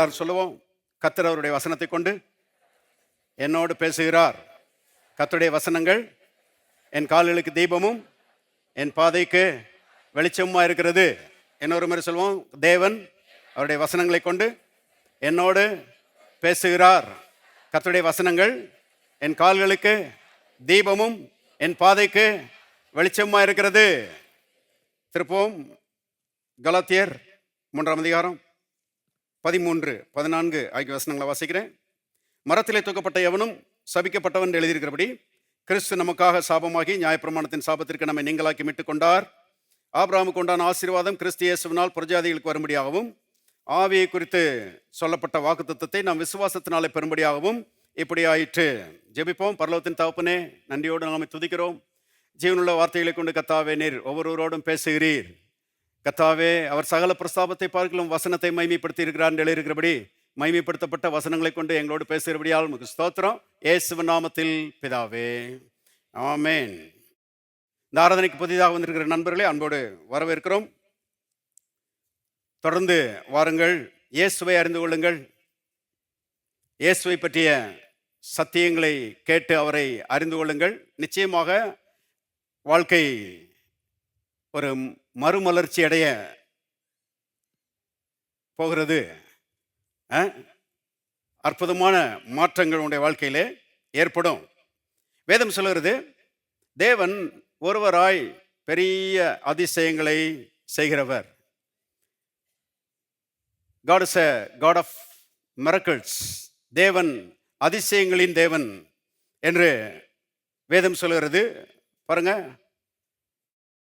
எல்லாரும் சொல்லுவோம். கர்த்தர் அவருடைய வசனத்தை கொண்டு என்னோடு பேசுகிறார். கர்த்தருடைய வசனங்கள் என் கால்களுக்கு தீபமும் என் பாதைக்கு வெளிச்சமா இருக்கிறது. இன்னொரு முறை சொல்லுவோம். தேவன் அவருடைய வசனங்களை கொண்டு என்னோடு பேசுகிறார். கர்த்தருடைய வசனங்கள் என் கால்களுக்கு தீபமும் என் பாதைக்கு வெளிச்சமா இருக்கிறது. திருப்பவும் கலாத்தியர் 3ஆம் அதிகாரம் 13, 14 ஆகிய வசனங்களை வாசிக்கிறேன். மரத்திலே தூக்கப்பட்ட எவனும் சபிக்கப்பட்டவன் எழுதியிருக்கிறபடி கிறிஸ்து நமக்காக சாபமாகி நியாயப்பிரமாணத்தின் சாபத்திற்கு நம்மை நீங்களாக்கி மீட்டுக் கொண்டார். ஆபிரகாமுக்கு உண்டான ஆசீர்வாதம் கிறிஸ்து இயேசுவினால் புரஜாதிகளுக்கு வரும்படியாகவும் ஆவியை குறித்து சொல்லப்பட்ட வாக்குத்தத்தத்தை நாம் விசுவாசத்தினாலே பெறும்படியாகவும் இப்படி ஆயிற்று. ஜெபிப்போம். பரலோகத்தின் தகப்பனே, நன்றியோடு நாம துதிக்கிறோம். ஜீவனுள்ள வார்த்தைகளை கொண்டு கர்த்தாவே நீர் ஒவ்வொருவரோடும் பேசுகிறீர். கர்த்தாவே, அவர் சகல பிரஸ்தாபத்தை பார்க்கலும் வசனத்தை மைமைப்படுத்தி இருக்கிறார் என்று எழுதியிருக்கிறபடி மைமைப்படுத்தப்பட்ட வசனங்களை கொண்டு எங்களோடு பேசுகிறபடியால் உங்களுக்கு ஸ்தோத்திரம். இயேசுவின் நாமத்தில் பிதாவே, ஆமென். இந்த ஆராதனைக்கு புதிதாக வந்திருக்கிற நண்பர்களே அன்போடு வரவேற்கிறோம். தொடர்ந்து வாருங்கள், இயேசுவை அறிந்து கொள்ளுங்கள். இயேசுவை பற்றிய சத்தியங்களை கேட்டு அவரை அறிந்து கொள்ளுங்கள். நிச்சயமாக வாழ்க்கை ஒரு மறுமலர்ச்சி அடைய போகிறது. அற்புதமான மாற்றங்கள் உடைய வாழ்க்கையிலே ஏற்படும். வேதம் சொல்கிறது, தேவன் ஒருவராய் பெரிய அதிசயங்களை செய்கிறவர். God is a God of miracles. தேவன் அதிசயங்களின் தேவன் என்று வேதம் சொல்கிறது. பாருங்க,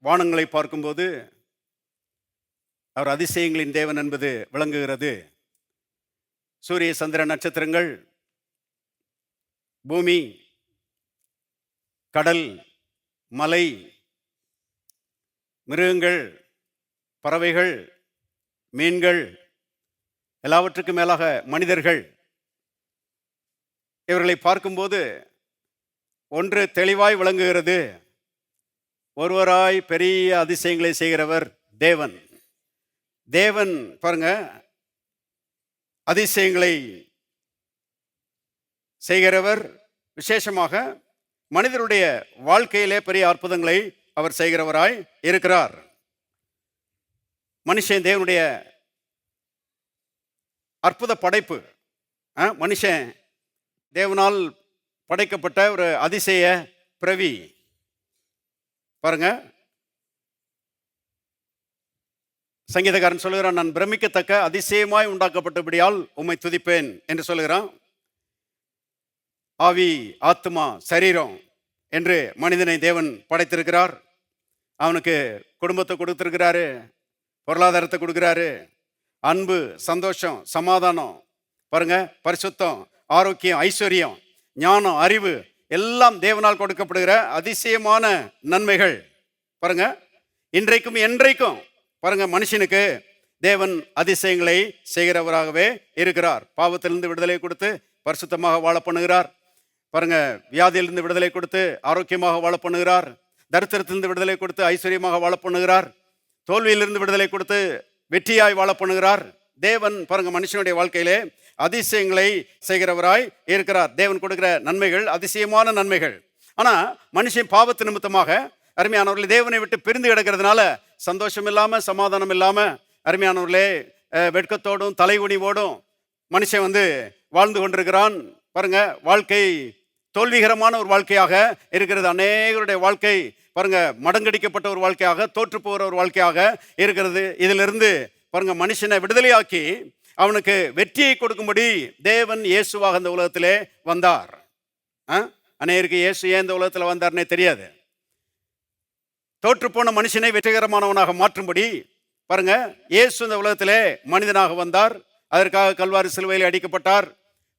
வானங்களை பார்க்கும்போது அவர் அதிசயங்களின் தேவன் என்பது விளங்குகிறது. சூரிய சந்திர நட்சத்திரங்கள், பூமி, கடல், மலை, மிருகங்கள், பறவைகள், மீன்கள், எல்லாவற்றுக்கும் மேலாக மனிதர்கள், இவர்களை பார்க்கும்போது ஒன்று தெளிவாய் விளங்குகிறது. ஒருவராய் பெரிய அதிசயங்களை செய்கிறவர் தேவன். தேவன் பாருங்க, அதிசயங்களை செய்கிறவர். விசேஷமாக மனிதருடைய வாழ்க்கையிலே பெரிய அற்புதங்களை அவர் செய்கிறவராய் இருக்கிறார். மனுஷன் தேவனுடைய அற்புத படைப்பு. மனுஷன் தேவனால் படைக்கப்பட்ட ஒரு அதிசய பிரவி. பாருங்க, சங்கீதக்காரன் சொல்லுகிறான், நான் பிரமிக்கத்தக்க அதிசயமாய் உண்டாக்கப்பட்டபடியால் உம்மை துதிப்பேன் என்று சொல்லுகிறான். ஆவி, ஆத்மா, சரீரம் என்று மனிதனை தேவன் படைத்திருக்கிறார். அவனுக்கு குடும்பத்தை கொடுத்திருக்கிறாரு, பொருளாதாரத்தை கொடுக்கிறாரு, அன்பு, சந்தோஷம், சமாதானம், பாருங்க, பரிசுத்தம், ஆரோக்கியம், ஐஸ்வர்யம், ஞானம், அறிவு எல்லாம் தேவனால் கொடுக்கப்படுகிற அதிசயமான நன்மைகள். பாருங்க, இன்றைக்கும் என்றைக்கும் பாருங்க, மனுஷனுக்கு தேவன் அதிசயங்களை செய்கிறவராகவே இருக்கிறார். பாவத்திலிருந்து விடுதலை கொடுத்து பரிசுத்தமாக வாழ பண்ணுகிறார். பாருங்க, வியாதியிலிருந்து விடுதலை கொடுத்து ஆரோக்கியமாக வாழ பண்ணுகிறார். தரித்திரத்திலிருந்து விடுதலை கொடுத்து ஐஸ்வர்யமாக வாழ பண்ணுகிறார். தோல்வியிலிருந்து விடுதலை கொடுத்து வெற்றியாய் வாழ பண்ணுகிறார். தேவன் பாருங்க, மனுஷனுடைய வாழ்க்கையிலே அதிசயங்களை செய்கிறவராய் இருக்கிறார். தேவன் கொடுக்கிற நன்மைகள் அதிசயமான நன்மைகள். ஆனா மனுஷன் பாவத்து நிமித்தமாக அருமையானவர்களே தேவனை விட்டு பிரிந்து கிடக்கிறதுனால சந்தோஷம் இல்லாம, சமாதானம் இல்லாம, அருமையானவர்களே வெட்கத்தோடும் தலைகுனிவோடும் மனுஷன் வாழ்ந்து கொண்டிருக்கிறான். பாருங்க, வாழ்க்கை தோல்விகரமான ஒரு வாழ்க்கையாக இருக்கிறது. அநேகருடைய வாழ்க்கை பாருங்க மடங்கடிக்கப்பட்ட ஒரு வாழ்க்கையாக, தோற்று போகிற ஒரு வாழ்க்கையாக இருக்கிறது. இதிலிருந்து பாருங்க மனுஷனை விடுதலையாக்கி அவனுக்கு வெற்றியை கொடுக்கும்படி தேவன் இயேசுவாக இந்த உலகத்திலே வந்தார். அநேகருக்கு இயேசு ஏன் இந்த உலகத்தில் வந்தார்னே தெரியாது. தோற்று போன மனுஷனை வெற்றிகரமானவனாக மாற்றும்படி பாருங்க இயேசு இந்த உலகத்திலே மனிதனாக வந்தார். அதற்காக கல்வாரி சிலுவையில் அடிக்கப்பட்டார்,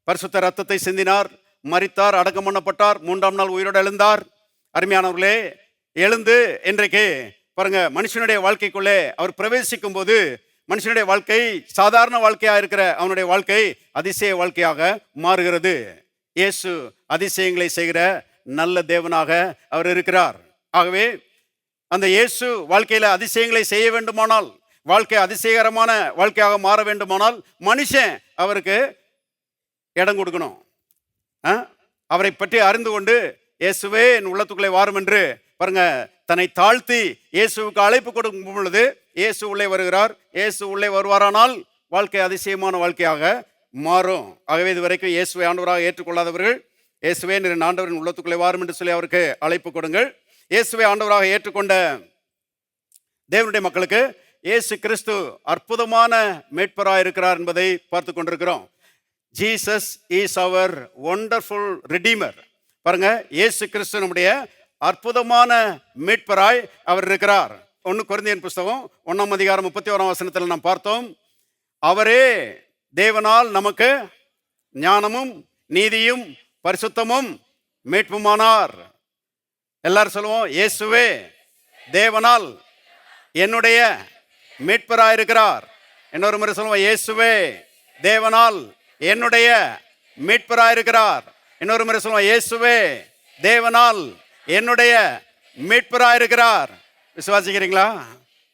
பரிசுத்த ரத்தத்தை சிந்தினார், மரித்தார், அடக்கம் பண்ணப்பட்டார், 3ஆம் நாள் உயிரோடு எழுந்தார். அருமையானவர்களே, எழுந்து இன்றைக்கு பாருங்க மனுஷனுடைய வாழ்க்கைக்குள்ளே அவர் பிரவேசிக்கும் போது மனுஷனுடைய வாழ்க்கை சாதாரண வாழ்க்கையாக இருக்கிற அவனுடைய வாழ்க்கை அதிசய வாழ்க்கையாக மாறுகிறது. இயேசு அதிசயங்களை செய்கிற நல்ல தேவனாக அவர் இருக்கிறார். ஆகவே அந்த இயேசு வாழ்க்கையில அதிசயங்களை செய்ய வேண்டுமானால், வாழ்க்கை அதிசயகரமான வாழ்க்கையாக மாற வேண்டுமானால் மனுஷன் அவருக்கு இடம் கொடுக்கணும். அவரை பற்றி அறிந்து கொண்டு இயேசுவே என் உள்ளத்துக்குள்ளே வாரும் என்று பாருங்க தன்னை தாழ்த்தி இயேசுவுக்கு அழைப்பு கொடுக்கும் பொழுது இயேசு உள்ளே வருகிறார். இயேசு உள்ளே வருவாரானால் வாழ்க்கை அதிசயமான வாழ்க்கையாக மாறும். ஆகவே இதுவரைக்கும் இயேசுவை ஆண்டவராக ஏற்றுக்கொள்ளாதவர்கள் இயேசுவே என் ஆண்டவரின் உள்ளத்துக்குள்ளே வாரும் என்று சொல்லி அவருக்கு அழைப்பு கொடுங்கள். இயேசுவை ஆண்டவராக ஏற்றுக்கொண்ட தேவனுடைய மக்களுக்கு இயேசு கிறிஸ்து அற்புதமான மீட்பராக இருக்கிறார் என்பதை பார்த்து கொண்டிருக்கிறோம். Jesus is our wonderful redeemer. பாருங்க, இயேசு கிறிஸ்து நம்முடைய அற்புதமான மீட்பராய் அவர் இருக்கிறார். 1 கொரிந்தியர் புஸ்தகம் 1ஆம் அதிகாரம் 31ஆம் வசனத்தில் நாம் பார்த்தோம், அவரே தேவனால் நமக்கு ஞானமும் நீதியும் பரிசுத்தமும் மீட்புமானார். எல்லாரும் சொல்லுவோம், இயேசுவே தேவனால் என்னுடைய மீட்பராயிருக்கிறார். இன்னொரு முறை சொல்லுவோம், இயேசுவே தேவனால் என்னுடைய மீட்பராயிருக்கிறார். இன்னொரு முறை சொல்லுவோம், இயேசுவே தேவனால் என்னுடைய மீட்பராயிருக்கிறார். விசுவாசிக்கிறீங்களா?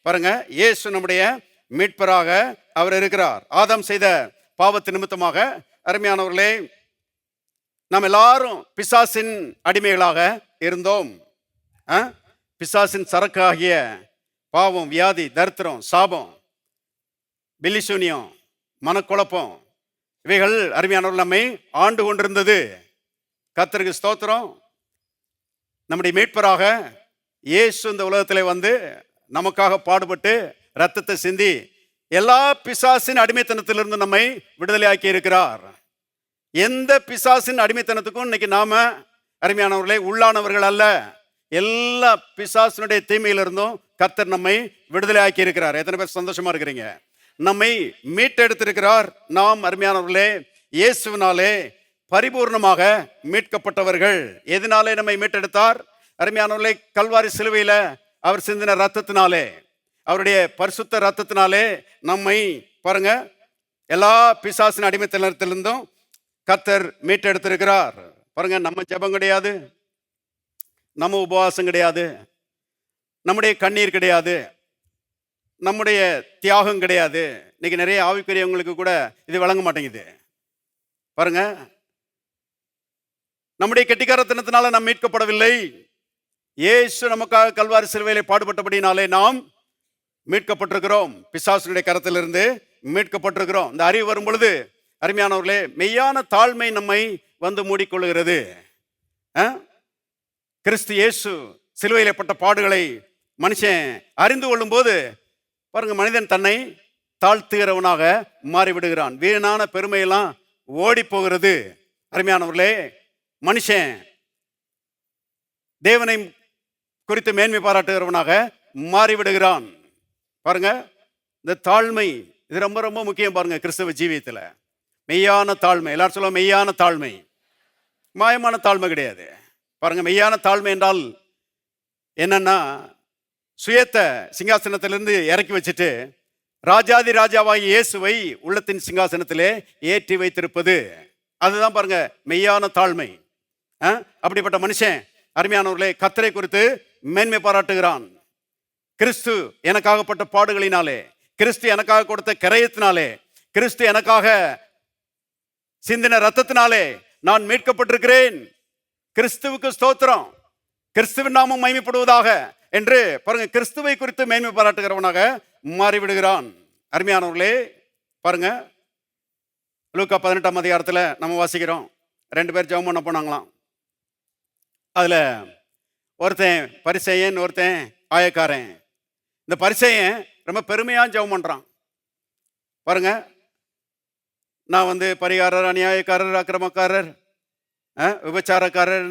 பாருங்க, இயேசு நம்முடைய மீட்பராக அவர் இருக்கிறார். ஆதாம் செய்த பாவத்து நிமித்தமாக அருமையானவர்களே, நாம் எல்லாரும் பிசாசின் அடிமைகளாக இருந்தோம். பிசாசின் சரக்காகிய பாவம், வியாதி, தரித்திரம், சாபம், பில்லிசூனியம், மனக்குழப்பம், இவைகள் அருமையானவர்கள் நம்மை ஆண்டு கொண்டிருந்தது. கர்த்தருக்கு ஸ்தோத்திரம். நம்முடைய மீட்பராக இயேசு இந்த உலகத்திலே வந்து நமக்காக பாடுபட்டு இரத்தத்தை சிந்தி எல்லா பிசாசின் அடிமைத்தனத்திலிருந்து நம்மை விடுதலை ஆக்கி இருக்கிறார். எந்த பிசாசின் அடிமைத்தனத்துக்கும் இன்னைக்கு நாம அருமையானவர்களே உள்ளானவர்கள் அல்ல. எல்லா பிசாசினுடைய தீமையிலிருந்தும் கர்த்தர் நம்மை விடுதலை ஆக்கி இருக்கிறார். எத்தனை பேர் சந்தோஷமா இருக்கிறீங்க? நம்மை மீட்டெடுத்திருக்கிறார். நாம் அருமையானவர்களே இயேசுவினாலே பரிபூர்ணமாக மீட்கப்பட்டவர்கள். எதனாலே நம்மை மீட்டெடுத்தார்? அருமையானவர்களே, கல்வாரி சிலுவையில அவர் சிந்தின ரத்தத்தினாலே, அவருடைய பரிசுத்த ரத்தத்தினாலே நம்மை பாருங்க எல்லா பிசாசின் அடிமைத்தனத்திலிருந்தும் கர்த்தர் மீட்டெடுத்திருக்கிறார். பாருங்க, நம்ம ஜெபம் கிடையாது, நம்ம உபவாசம் கிடையாது, நம்முடைய கண்ணீர் கிடையாது, நம்முடைய தியாகம் கிடையாது. இன்னைக்கு நிறைய ஆவிக்குரியவங்களுக்கு கூட இது வழங்க மாட்டேங்குது. பாருங்க, நம்முடைய கெட்டிக்காரத்தனத்தினால நாம் மீட்கப்படவில்லை. இயேசு நமக்காக கல்வாரி சிலுவையிலே பாடுபட்டபடினாலே நாம் மீட்கப்பட்டிருக்கிறோம். பிசாசுடைய கரத்திலிருந்து மீட்கப்பட்டிருக்கிறோம். இந்த அறிவு வரும் பொழுது அருமையானவர்களே, மெய்யான தாழ்மை நம்மை வந்து மூடிக்கொள்கிறது. கிறிஸ்து இயேசு சிலுவையிலே பட்ட பாடுகளை மனுஷன் அறிந்து கொள்ளும் போது பாருங்க, மனிதன் தன்னை தாழ்த்துகிறவனாக மாறிவிடுகிறான். வீணான பெருமையெல்லாம் ஓடி போகிறது. அருமையானவர்களே, மனுஷன் தேவனை குறித்து மேன்மை பாராட்டுகிறவனாக மாறிவிடுகிறான். பாருங்க, இந்த தாழ்மை இது ரொம்ப ரொம்ப முக்கியம். பாருங்க, கிறிஸ்தவ ஜீவியத்தில் மெய்யான தாழ்மை. எல்லாரும் சொல்லுவோம், மெய்யான தாழ்மை. மாயமான தாழ்மை கிடையாது. பாருங்க, மெய்யான தாழ்மை என்றால் என்னன்னா, சுயத்தை சிங்காசனத்திலிருந்து இறக்கி வச்சுட்டு ராஜாதி ராஜாவாகி இயேசுவை உள்ளத்தின் சிங்காசனத்திலே ஏற்றி வைத்திருப்பது. அதுதான் பாருங்க மெய்யான தாழ்மை. அப்படிப்பட்ட மனுஷன் அருமையானவர்களே கர்த்தரை குறித்து மேன்மை பாராட்டுகிறான். கிறிஸ்து எனக்காகப்பட்ட பாடுகளினாலே, கிறிஸ்து எனக்காக கொடுத்த கிரயத்தினாலே, கிறிஸ்து எனக்காக சிந்தின ரத்தத்தினாலே நான் மீட்கப்பட்டிருக்கிறேன். கிறிஸ்துவுக்கு ஸ்தோத்திரம், கிறிஸ்துவின் நாமம் மகிமைப்படுவதாக என்று பாருங்க கிறிஸ்துவை குறித்து மேன்மை பாராட்டுகிறவனாக மாறிவிடுகிறான். அருமையானவர்களே, பாருங்க லூக்கா 18ஆம் அதிகாரத்தில் நம்ம வாசிக்கிறோம். 2 பேர் ஜெபம் பண்ண போனாங்களாம். அதுல ஒருத்தன் பரிசேயன், ஒருத்தன் ஆயக்காரன். இந்த பரிசேயன் ரொம்ப பெருமையா ஜெபம் பண்றான். பாருங்க, நான் வந்து பரிகாரர், அநியாயக்காரர், அக்கிரமக்காரர், விபச்சாரக்காரர்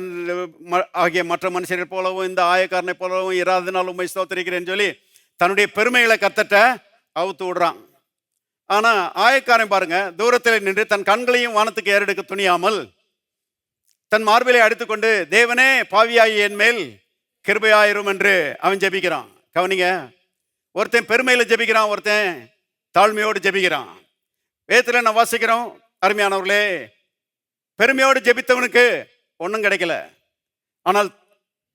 ஆகிய மற்ற மனுஷர்கள் போலவும் இந்த ஆயக்காரனை போலவும் இராதனால் உண்மை ஸ்தோத்திரிக்கிறேன்னு சொல்லி தன்னுடைய பெருமைகளை கத்தட்ட அவுத்து விடுறான். ஆனா ஆயக்காரன் பாருங்க, தூரத்தில் நின்று தன் கண்களையும் வானத்துக்கு ஏறெடுக்க துணியாமல் தன் மார்பிலை அடித்துக்கொண்டு, தேவனே பாவியாயி என் மேல் கிருபையாயிரும் என்று அவன் ஜெபிக்கிறான். கவனிங்க, ஒருத்தன் பெருமையில ஜெபிக்கிறான், ஒருத்தன் தாழ்மையோடு ஜெபிக்கிறான். வேதத்தில் நான் வாசிக்கிறோம் அருமையானவர்களே, பெருமையோடு ஜெபித்தவனுக்கு ஒன்றும் கிடைக்கல. ஆனால்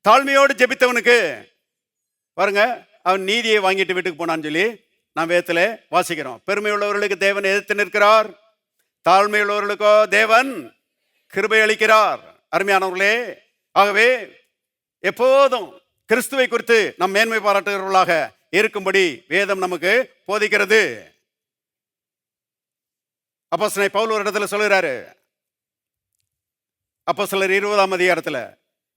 தாழ்மையோடு ஜெபித்தவனுக்கு பாருங்க, அவன் நீதியை வாங்கிட்டு வீட்டுக்கு போனான்னு சொல்லி நாம் வேதத்திலே வாசிக்கிறோம். பெருமை உள்ளவர்களுக்கு தேவன் எதிர்த்து நிற்கிறார், தாழ்மை உள்ளவர்களுக்கோ தேவன் கிருபை அளிக்கிறார். அருமையானவர்களே, ஆகவே எப்போதும் கிறிஸ்துவை குறித்து நம் மேன்மை பாராட்டுகிறவர்களாக இருக்கும்படி வேதம் நமக்கு போதிக்கிறது. அப்போஸ்தலன் பவுல் ஒரு இடத்துல சொல்கிறாரு, அப்போஸ்தலர் 20ஆம் அதிகாரத்துல,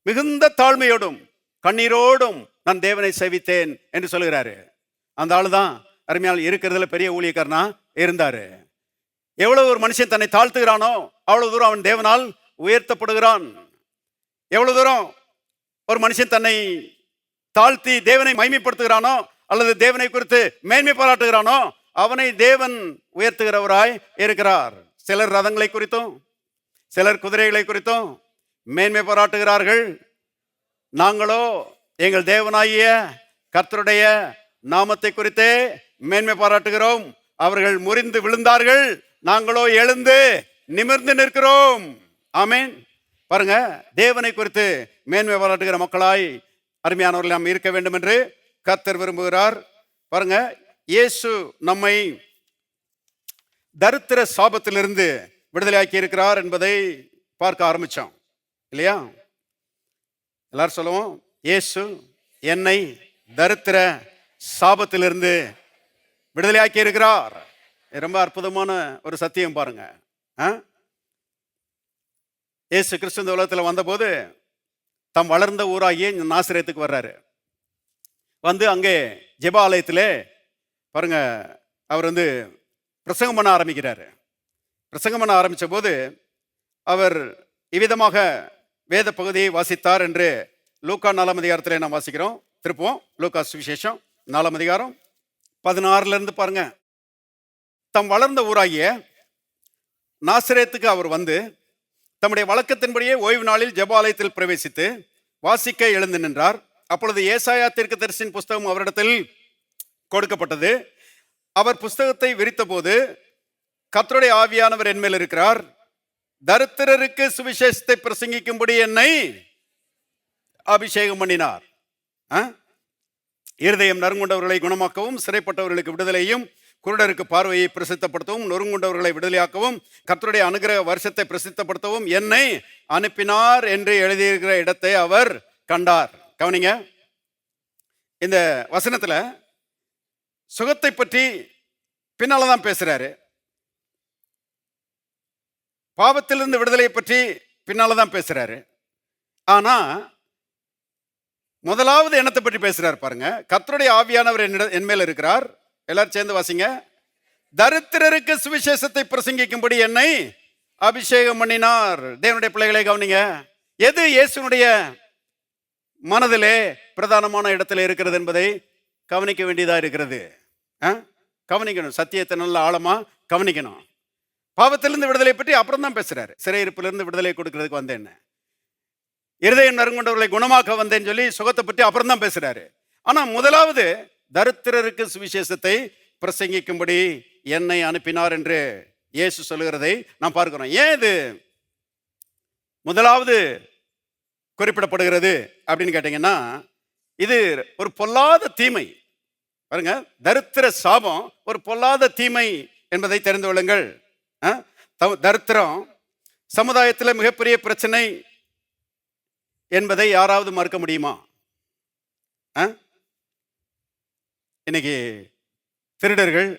மிகுந்த தாழ்மையோடும் கண்ணீரோடும் நான் தேவனை சேவித்தேன் என்று சொல்கிறாரு. அந்த ஆளு தான் அருமையால் இருக்கிறதுல பெரிய ஊழியக்காரனா இருந்தாரு. எவ்வளவு ஒரு மனுஷன் தன்னை தாழ்த்துகிறானோ அவ்வளவு தூரம் அவன் தேவனால் உயர்த்தப்படுகிறான். எவ்வளவு தூரம் ஒரு மனுஷன் தன்னை தாழ்த்தி தேவனை மகிமைப்படுத்துகிறானோ அல்லது தேவனை குறித்து மேன்மை பாராட்டுகிறானோ அவனை தேவன் உயர்த்துகிறவராய் இருக்கிறார். சிலர் ரதங்களை குறித்தும் சிலர் குதிரைகளை குறித்தும் மேன்மை பாராட்டுகிறார்கள். நாங்களோ எங்கள் தேவனாகிய கர்த்தருடைய நாமத்தை குறித்தே மேன்மை பாராட்டுகிறோம். அவர்கள் முறிந்து விழுந்தார்கள், நாங்களோ எழுந்து நிமிர்ந்து நிற்கிறோம். ஆமென். பாருங்க, தேவனை குறித்து மேன்மை பாராட்டுகிற மக்களாய் அருமையானவர்கள் நாம் இருக்க வேண்டும் என்று கர்த்தர் விரும்புகிறார். பாருங்க, இயேசு நம்மை தரித்திர சாபத்திலிருந்து விடுதலையாக்கி இருக்கிறார் என்பதை பார்க்க ஆரம்பிச்சோம் இல்லையா? எல்லாரும் சொல்லுவோம், இயேசு என்னை தரித்திர சாபத்திலிருந்து விடுதலையாக்கி இருக்கிறார். ரொம்ப அற்புதமான ஒரு சத்தியம் பாருங்க. இயேசு கிறிஸ்து இந்த உலகத்தில் வந்தபோது தம் வளர்ந்த ஊராகிய நாசரேத்துக்கு வர்றாரு. வந்து அங்கே ஜெப ஆலயத்திலே பாருங்க அவர் பிரசங்கம் பண்ண ஆரம்பிக்கிறாரு. பிரசங்கம் பண்ண ஆரம்பித்த போது அவர் இவ்விதமாக வேத பகுதியை வாசித்தார் என்று லூக்கா 4ஆம் அதிகாரத்தில் நாம் வாசிக்கிறோம். திருப்போம், லூக்கா சுவிசேஷம் 4ஆம் அதிகாரம் 16 பாருங்க. தம் வளர்ந்த ஊராகிய நாசரேத்துக்கு அவர் வந்து தம்முடைய வழக்கத்தின்படியே ஓய்வு நாளில் ஜெபாலயத்தில் பிரவேசித்து வாசிக்க எழுந்து நின்றார். அப்பொழுது ஏசாயா தீர்க்கதரிசியின் புஸ்தகம் அவரிடத்தில் கொடுக்கப்பட்டது. அவர் புஸ்தகத்தை விரித்த போது, கர்த்தருடைய ஆவியானவர் என்மேல் இருக்கிறார், தரித்திரருக்கு சுவிசேஷத்தை பிரசங்கிக்கும்படி என்னை அபிஷேகம் பண்ணினார். இருதயம் நறுங்குண்டவர்களை குணமாக்கவும், சிறைப்பட்டவர்களுக்கு விடுதலையும், குருடருக்கு பார்வையை பிரசித்தப்படுத்தவும், நொறுங்குண்டவர்களை விடுதலையாக்கவும், கர்த்தருடைய அனுகிரக வருஷத்தை பிரசித்தப்படுத்தவும் என்னை அனுப்பினார் என்று எழுதியிருக்கிற இடத்தை அவர் கண்டார். கவனிங்க, இந்த வசனத்துல சுகத்தை பற்றி பின்னால்தான் பேசுறாரு, பாவத்திலிருந்து விடுதலை பற்றி பின்னால்தான் பேசுறாரு. ஆனா முதலாவது எண்ணத்தை பற்றி பேசுறாரு பாருங்க. கர்த்தருடைய ஆவியானவர் என் மேல் இருக்கிறார். எல்லாரும் சேர்ந்து வாசிங்க. தரித்திரருக்கு சுவிசேஷத்தை பிரசங்கிக்கும்படி என்னை அபிஷேகம் பண்ணினார். தேவனுடைய பிள்ளைகளை கவனிங்க, எது இயேசுனுடைய மனதிலே பிரதானமான இடத்துல இருக்கிறது என்பதை கவனிக்க வேண்டியதா இருக்கிறது. கவனிக்கணும், சத்தியத்தை நல்ல ஆழமா கவனிக்கணும். பாவத்திலிருந்து விடுதலை பற்றி அப்புறம் தான் பேசுறாரு. சிறையிருப்பிலிருந்து விடுதலை கொடுக்கறதுக்கு வந்தேன், இருதயம் நறுங்குண்டவர்களை குணமாக்க வந்தேன்னு சொல்லி சுகத்தை பற்றி அப்புறம் தான் பேசுறாரு. ஆனா முதலாவது தரித்திரருக்கு சுவிசேஷத்தை பிரசங்கிக்கும்படி என்னை அனுப்பினார் என்று இயேசு சொல்லுகிறதை நாம் பார்க்கிறோம். ஏன் இது முதலாவது குறிப்பிடப்படுகிறது அப்படின்னு கேட்டீங்கன்னா, இது ஒரு பொல்லாத தீமை. பாருங்க, தரித்திர சாபம் ஒரு பொல்லாத தீமை என்பதை தெரிந்து கொள்ளுங்கள். தரித்திரம் சமுதாயத்தில் மிகப்பெரிய பிரச்சனை என்பதை யாராவது மறுக்க முடியுமா? இன்னைக்கு திருடர்கள்,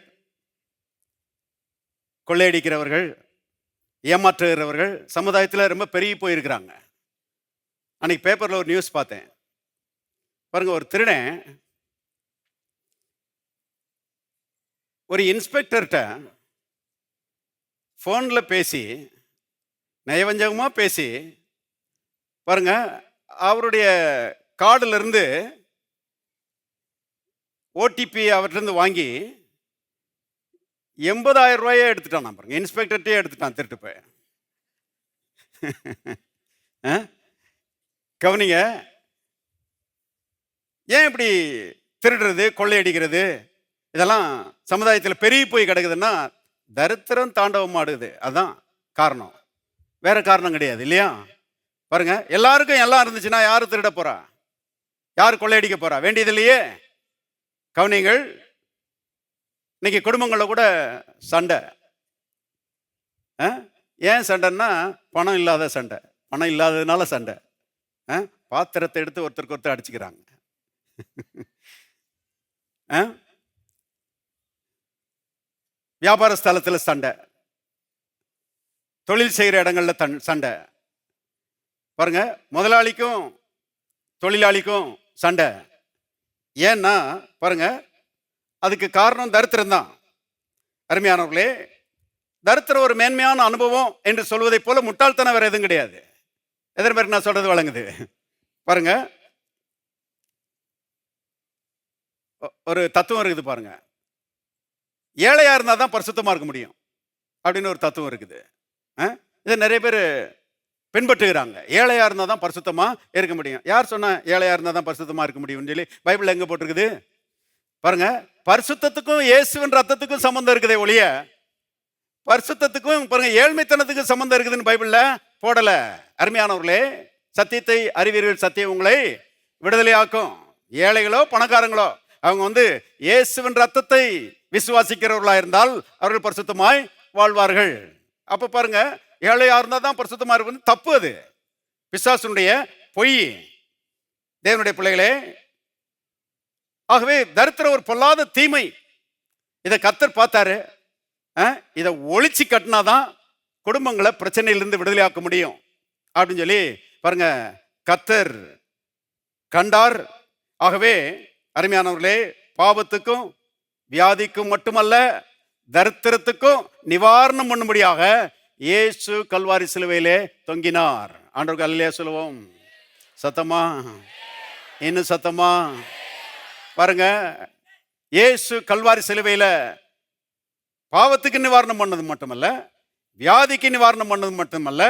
கொள்ளையடிக்கிறவர்கள், ஏமாற்றுகிறவர்கள் சமுதாயத்தில் ரொம்ப பெருகி போயிருக்கிறாங்க. அன்னைக்கு பேப்பர்ல ஒரு நியூஸ் பார்த்தேன் பாருங்க. ஒரு திருடன் ஒரு இன்ஸ்பெக்டர்கிட்ட ஃபோன்ல பேசி, நயவஞ்சகமாக பேசி பாருங்க, அவருடைய கார்டுல இருந்து ஓடிபி அவர்கிட்ட வாங்கி 80,000 ரூபாயே எடுத்துட்டான். பாருங்க, இன்ஸ்பெக்டர்கிட்டே எடுத்துட்டான் திருட்டு போய். கவனிங்க, ஏன் இப்படி திருடுறது, கொள்ளையடிக்கிறது இதெல்லாம் சமுதாயத்தில் பெருகி போய் கிடக்குதுன்னா தரித்திரம் தாண்டவம் ஆடுது. அதுதான் காரணம், வேற காரணம் கிடையாது இல்லையா? பாருங்க, எல்லாருக்கும் எல்லாம் இருந்துச்சுன்னா யாரு திருட போறா, யாரு கொள்ளையடிக்க போறா? வேண்டியது இல்லையே. கவனிங்கள், இன்னைக்கு குடும்பங்களில் கூட சண்டை. ஏன் சண்டைன்னா பணம் இல்லாத சண்டை, பணம் இல்லாததுனால சண்டை. பாத்திரத்தை எடுத்து ஒருத்தருக்கு ஒருத்தர் அடிச்சுக்கிறாங்க. வியாபார ஸ்தலத்தில் சண்டை, தொழில் செய்கிற இடங்கள்ல சண்டை. பாருங்க, முதலாளிக்கும் தொழிலாளிக்கும் சண்டை. ஏன்னா பாருங்க, அதுக்கு காரணம் தரித்திரம் தான். அருமையானவர்களே, தரித்திரம் ஒரு மேன்மையான அனுபவம் என்று சொல்வதை போல முட்டாள்தனம் வேற எதுவும் கிடையாது. எத்தனை பேருக்கு நான் சொல்றது வழங்குது? பாருங்க, ஒரு தத்துவம் இருக்குது பாருங்க. ஏழையா இருந்தா தான் பரிசுத்தமா இருக்க முடியும் அப்படின்னு ஒரு தத்துவம் இருக்குது. இதை நிறைய பேர் பின்பற்றுகிறாங்க. ஏழையா இருந்தா தான் பரிசுத்தமா இருக்க முடியும். யார் சொன்னா ஏழையா இருந்தா தான் பரிசுத்தமா இருக்க முடியும்னு சொல்லி? பைபிள்ல எங்க போட்டிருக்குது பாருங்க. பரிசுத்தத்துக்கும் இயேசுவின் ரத்தத்துக்கும் சம்பந்தம் இருக்குதே ஒழிய பரிசுத்தத்துக்கும் பாருங்க ஏழ்மைத்தனத்துக்கும் சம்பந்தம் இருக்குதுன்னு பைபிள்ல போடல. அருமையானவர்களே, சத்தியத்தை அறிவீர்கள், சத்தியம் உங்களை விடுதலையாக்கும். ஏழைகளோ பணக்காரங்களோ அவங்க இயேசுவின் ரத்தத்தை விசுவாசிக்கிறவர்களா இருந்தால் அவர்கள் பரிசுத்தமாய் வாழ்வார்கள். அப்ப பாருங்க, ஏழையா இருந்தா தான் பரிசுத்தமா இருப்பது தப்பு. அது பிசாசுடைய பொய். தேவனுடைய பிள்ளைகளே, ஆகவே தரித்திரம் ஒரு பொல்லாத தீமை. இதை கர்த்தர் பார்த்தாரு. இதை ஒழிச்சு கட்டினாதான் குடும்பங்களை பிரச்சனையிலிருந்து விடுதலையாக்க முடியும் அப்படின்னு சொல்லி பாருங்க கர்த்தர் கண்டார். ஆகவே அருமையானவர்களே, பாவத்துக்கும் வியாதிக்கும் மட்டுமல்ல தரித்திரத்துக்கும் நிவாரணம் பண்ணும்படியாக இயேசு கல்வாரி சிலுவையிலே தொங்கினார். ஆண்டவருக்கு அல்லேலூயா சொல்லுவோம். சத்தமா, இன்னும் சத்தமா. பாருங்க, இயேசு கல்வாரி சிலுவையில பாவத்துக்கு நிவாரணம் பண்ணது மட்டுமல்ல, வியாதிக்கு நிவாரணம் பண்ணது மட்டுமல்ல,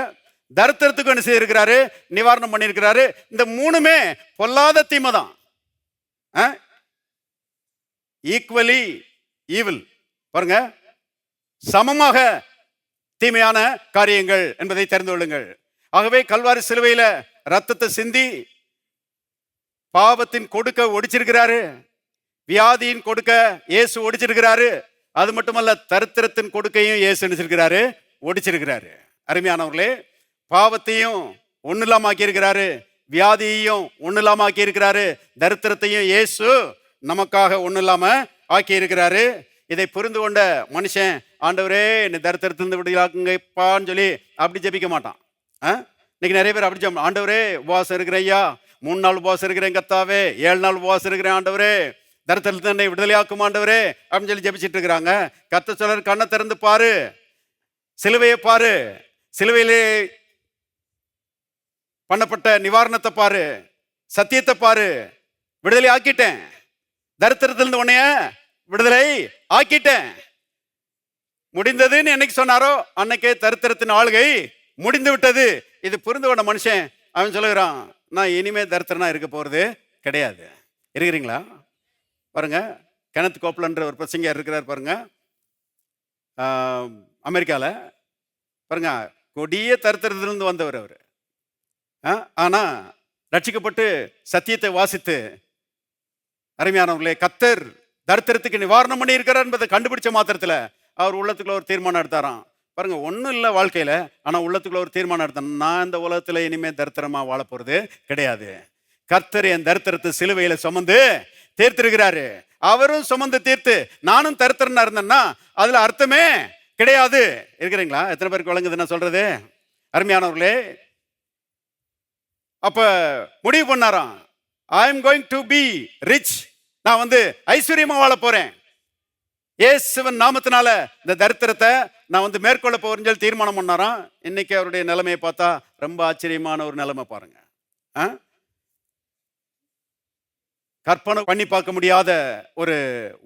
தரித்திரத்துக்கு என்ன செய்திருக்கிறாரு? நிவாரணம் பண்ணியிருக்கிறாரு. இந்த மூணுமே பொல்லாத தீமை தான். Equally evil. பாருங்க, சமமாக தீமையான காரியங்கள் என்பதை தெரிந்து கொள்ளுங்கள். ஆகவே கல்வாரி சிலுவையில ரத்தத்தை சிந்தி பாவத்தின் கொடுக்க ஒடிச்சிருக்கிறாரு, வியாதியின் கொடுக்க இயேசு ஒடிச்சிருக்கிறாரு. அது மட்டுமல்ல, தரித்திரத்தின் கொடுக்கையும் இயேசு நினைச்சிருக்கிறாரு, ஒடிச்சிருக்கிறாரு. அருமையானவர்களே, பாவத்தையும் ஒண்ணு இல்லாம ஆக்கி இருக்கிறாரு, வியாதியையும் ஒண்ணு இல்லாம ஆக்கி இருக்கிறாரு, தரித்திரத்தையும் இயேசு நமக்காக ஒண்ணு இல்லாம ஆக்கி இருக்கிறாரு. இதை புரிந்து கொண்ட மனுஷன், ஆண்டவரே என்னை தரித்திரத்திலிருந்து விடுதலையாக்குங்கப்பான்னு சொல்லி அப்படி ஜெபிக்க மாட்டான். இன்னைக்கு நிறைய பேர் அப்படி ஆண்டவரே உபவாசம் இருக்கிறேன் ஐயா, 3 நாள் உபவாசம் இருக்கிறேன் கர்த்தாவே, 7 நாள் உபவாசம் இருக்கிறேன் ஆண்டவரே, தரித்திரத்திலிருந்து என்னை விடுதலையாக்கும் ஆண்டவரே அப்படின்னு சொல்லி ஜெபிச்சிட்டு இருக்கிறாங்க. கர்த்தர் சொல்றார், கண்ணை திறந்து பாரு, சிலுவையை பாரு, சிலுவையிலே பண்ணப்பட்ட நிவாரணத்தை பாரு, சத்தியத்தை பாரு. விடுதலை ஆக்கிட்டேன், தரித்திரத்திலிருந்து உன்னைய விடுதலை ஆக்கிட்டேன். முடிந்ததுன்னு என்னைக்கு சொன்னாரோ அன்னைக்கே தரித்திரத்தின் ஆளுகை முடிந்து விட்டது. இது புரிந்து கொண்ட மனுஷன் அவன் சொல்லுகிறான், நான் இனிமே தரித்திரனா இருக்க போறது கிடையாது. இருக்கிறீங்களா? பாருங்க, கெனத் கோப்லன்ற ஒரு பிரசங்கர் இருக்கிறார் பாருங்க, அமெரிக்காவில். பாருங்க, கொடிய தரித்திரத்திலிருந்து வந்தவர் அவர். ஆனா ரட்சிக்கப்பட்டு சத்தியத்தை வாசித்து, அருமையானவர்களே, கர்த்தர் தரித்திரத்துக்கு நிவாரணம் பண்ணி இருக்கிறார் என்பதை கண்டுபிடிச்ச மாத்திரத்துல அவர் உள்ளத்துக்குள்ள ஒரு தீர்மானம் எடுத்தாராம். பாருங்க, ஒன்றும் இல்லை வாழ்க்கையில, ஆனா உள்ளத்துக்குள்ள ஒரு தீர்மானம் எடுத்தேன், நான் இந்த உலகத்துல இனிமே தரித்திரமா வாழ போறது கிடையாது. கர்த்தர் என் தரித்திரத்தை சிலுவையில சுமந்து தீர்த்திருக்கிறாரு. அவரும் சுமந்து தீர்த்து நானும் தரித்திரனா இருந்தேன்னா அதுல அர்த்தமே கிடையாது. இருக்கிறீங்களா? எத்தனை பேருக்கு வழங்குது நான் சொல்றது? அருமையானவர்களே, அப்ப முடிவு பண்ணாராம், I am going to be rich, நான் ஐஸ்வர்யமா வாழ போறேன், இயேசுவின் நாமத்தினால இந்த தரித்திரத்தை நான் மேற்கொள்ள போறேன்னு சொல்லி தீர்மானம் பண்ணாராம். இன்னைக்கு அவருடைய நிலைமையை பார்த்தா ரொம்ப ஆச்சரியமான ஒரு நிலைமை பாருங்க. கற்பனை பண்ணி பார்க்க முடியாத ஒரு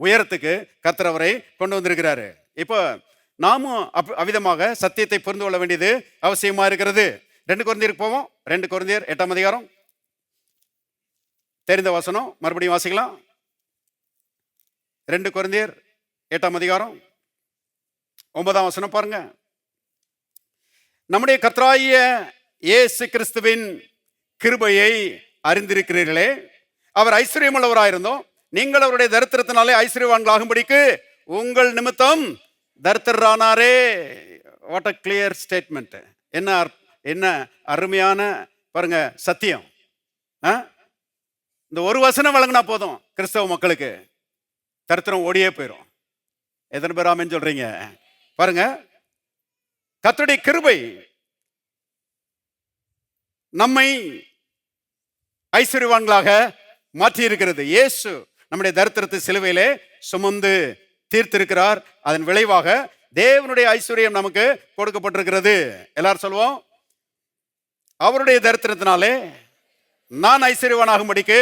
உயரத்துக்கு கர்த்தர் அவரை கொண்டு வந்திருக்கிறாரு. இப்போ நாமும் அவ்விதமாக சத்தியத்தை புரிந்து கொள்ள வேண்டியது அவசியமா இருக்கிறது. 2 கொரிந்தியருக்கு போவோம். 2 கொரிந்தியர் 8ஆம் அதிகாரம், தெரிந்த வசனம், மறுபடியும் வாசிக்கலாம். 2 கொரிந்தியர் 8ஆம் அதிகாரம் 9ஆம் வசனம் பாருங்க. நம்முடைய கர்த்தராகிய இயேசு கிறிஸ்துவின் கிருபையை அறிந்திருக்கிறீர்களே, அவர் ஐஸ்வர்யமுள்ளவராயிருந்தோம் நீங்கள் அவருடைய தரித்திரத்தினாலே ஐஸ்வர்யவான்களாகும்படிக்கு உங்கள் நிமித்தம் தரித்திரரானாரே. What a clear statement. என்ன அருமையான பாருங்க சத்தியம். இந்த ஒரு வசனம் வழங்கினா போதும் கிறிஸ்தவ மக்களுக்கு தரித்திரம் ஓடியே போயிடும். எத்தனை பேர் ஆமென் சொல்றீங்க? பாருங்க, கர்த்தருடைய கிருபை நம்மை ஐஸ்வர்யவான்களாக மாற்றி இருக்கிறது. இயேசு நம்முடைய தரித்திரத்தை சிலுவையிலே சுமந்து தீர்த்திருக்கிறார். அதன் விளைவாக தேவனுடைய ஐஸ்வர்யம் நமக்கு கொடுக்கப்பட்டிருக்கிறது. எல்லாரும் சொல்லுவோம், அவருடைய தரித்திரத்தினாலே நான் ஐஸ்வர்யவானாகும்படிக்கு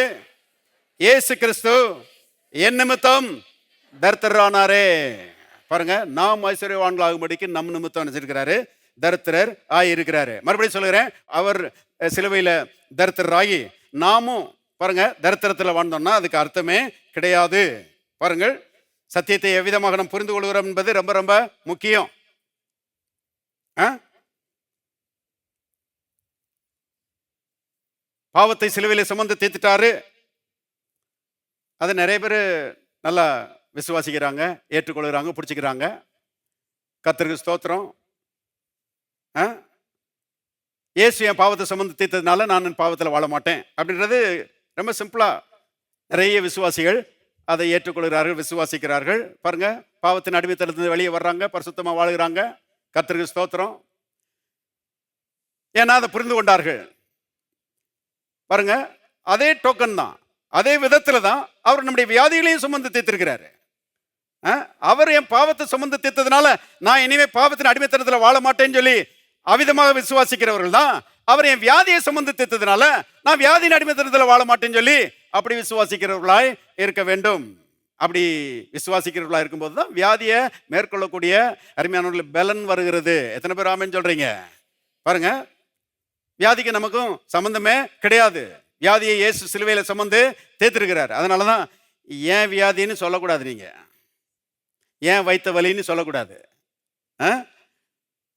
இயேசு கிறிஸ்து என் நிமித்தம் தரித்திரரானாரே. பாருங்க, நாம் ஐஸ்வர்யவான்களாகும்படிக்கு நம் நிமித்தம் நினைச்சிருக்கிறாரு, தரித்திரர் ஆகியிருக்கிறாரு. மறுபடியும் சொல்லுகிறேன், அவர் சிலுவையில் தரித்திரராகி நாமும் பாருங்க தரித்திரத்தில் வாழ்ந்தோம்னா அதுக்கு அர்த்தமே கிடையாது. பாருங்கள், சத்தியத்தை எவ்விதமாக நாம் புரிந்து கொள்கிறோம் என்பது ரொம்ப ரொம்ப முக்கியம். பாவத்தை சிலுவையில் சுமந்து தீர்த்துட்டாரு. அதை நிறைய பேர் நல்லா விசுவாசிக்கிறாங்க, ஏற்றுக்கொள்கிறாங்க, பிடிச்சிக்கிறாங்க. கர்த்தருக்கு ஸ்தோத்திரம். இயேசு என் பாவத்தை சுமந்து தீர்த்ததுனால நான் பாவத்தில் வாழ மாட்டேன் அப்படின்றது ரொம்ப சிம்பிளா நிறைய விசுவாசிகள் அதை ஏற்றுக்கொள்கிறார்கள், விசுவாசிக்கிறார்கள். பாருங்க, பாவத்தின் அடிமைத்தனத்திலிருந்து வெளியே வர்றாங்க, பரிசுத்தமா வாழுகிறாங்க. கர்த்தருக்கு ஸ்தோத்திரம். ஏன்னா அதை புரிந்து கொண்டார்கள். பாருங்க, அதே டோக்கன் தான், அதே விதத்துல தான் அவர் நம்முடைய வியாதிகளையும் சுமந்து தீர்த்திருக்கிறாரு. அவர் என் பாவத்தை சுமந்து தீர்த்ததுனால நான் இனிமே பாவத்தின் அடிமைத்தனத்தில் வாழ மாட்டேன்னு சொல்லி அவிதமாக விசுவாசிக்கிறவர்கள் தான் அவர் என் வியாதியை சுமந்து தீர்த்ததுனால நான் வியாதியின் அடிமைத்தனத்தில் வாழ மாட்டேன்னு சொல்லி அப்படி விசுவாசிக்கிறவர்களாய் இருக்க வேண்டும். அப்படி விசுவாசிக்கிறவர்களாக இருக்கும்போது தான் வியாதியை மேற்கொள்ளக்கூடிய அருமையான பலன் வருகிறது. எத்தனை பேர் ஆமென் சொல்றீங்க? பாருங்க, வியாதிக்கு நமக்கும் சம்பந்தமே கிடையாது. வியாதியை இயேசு சிலுவையில சுமந்து தீர்த்திருக்கிறார். அதனாலதான் ஏன் வியாதின்னு சொல்லக்கூடாது, நீங்க ஏன் வயிற்று வலின்னு சொல்லக்கூடாது,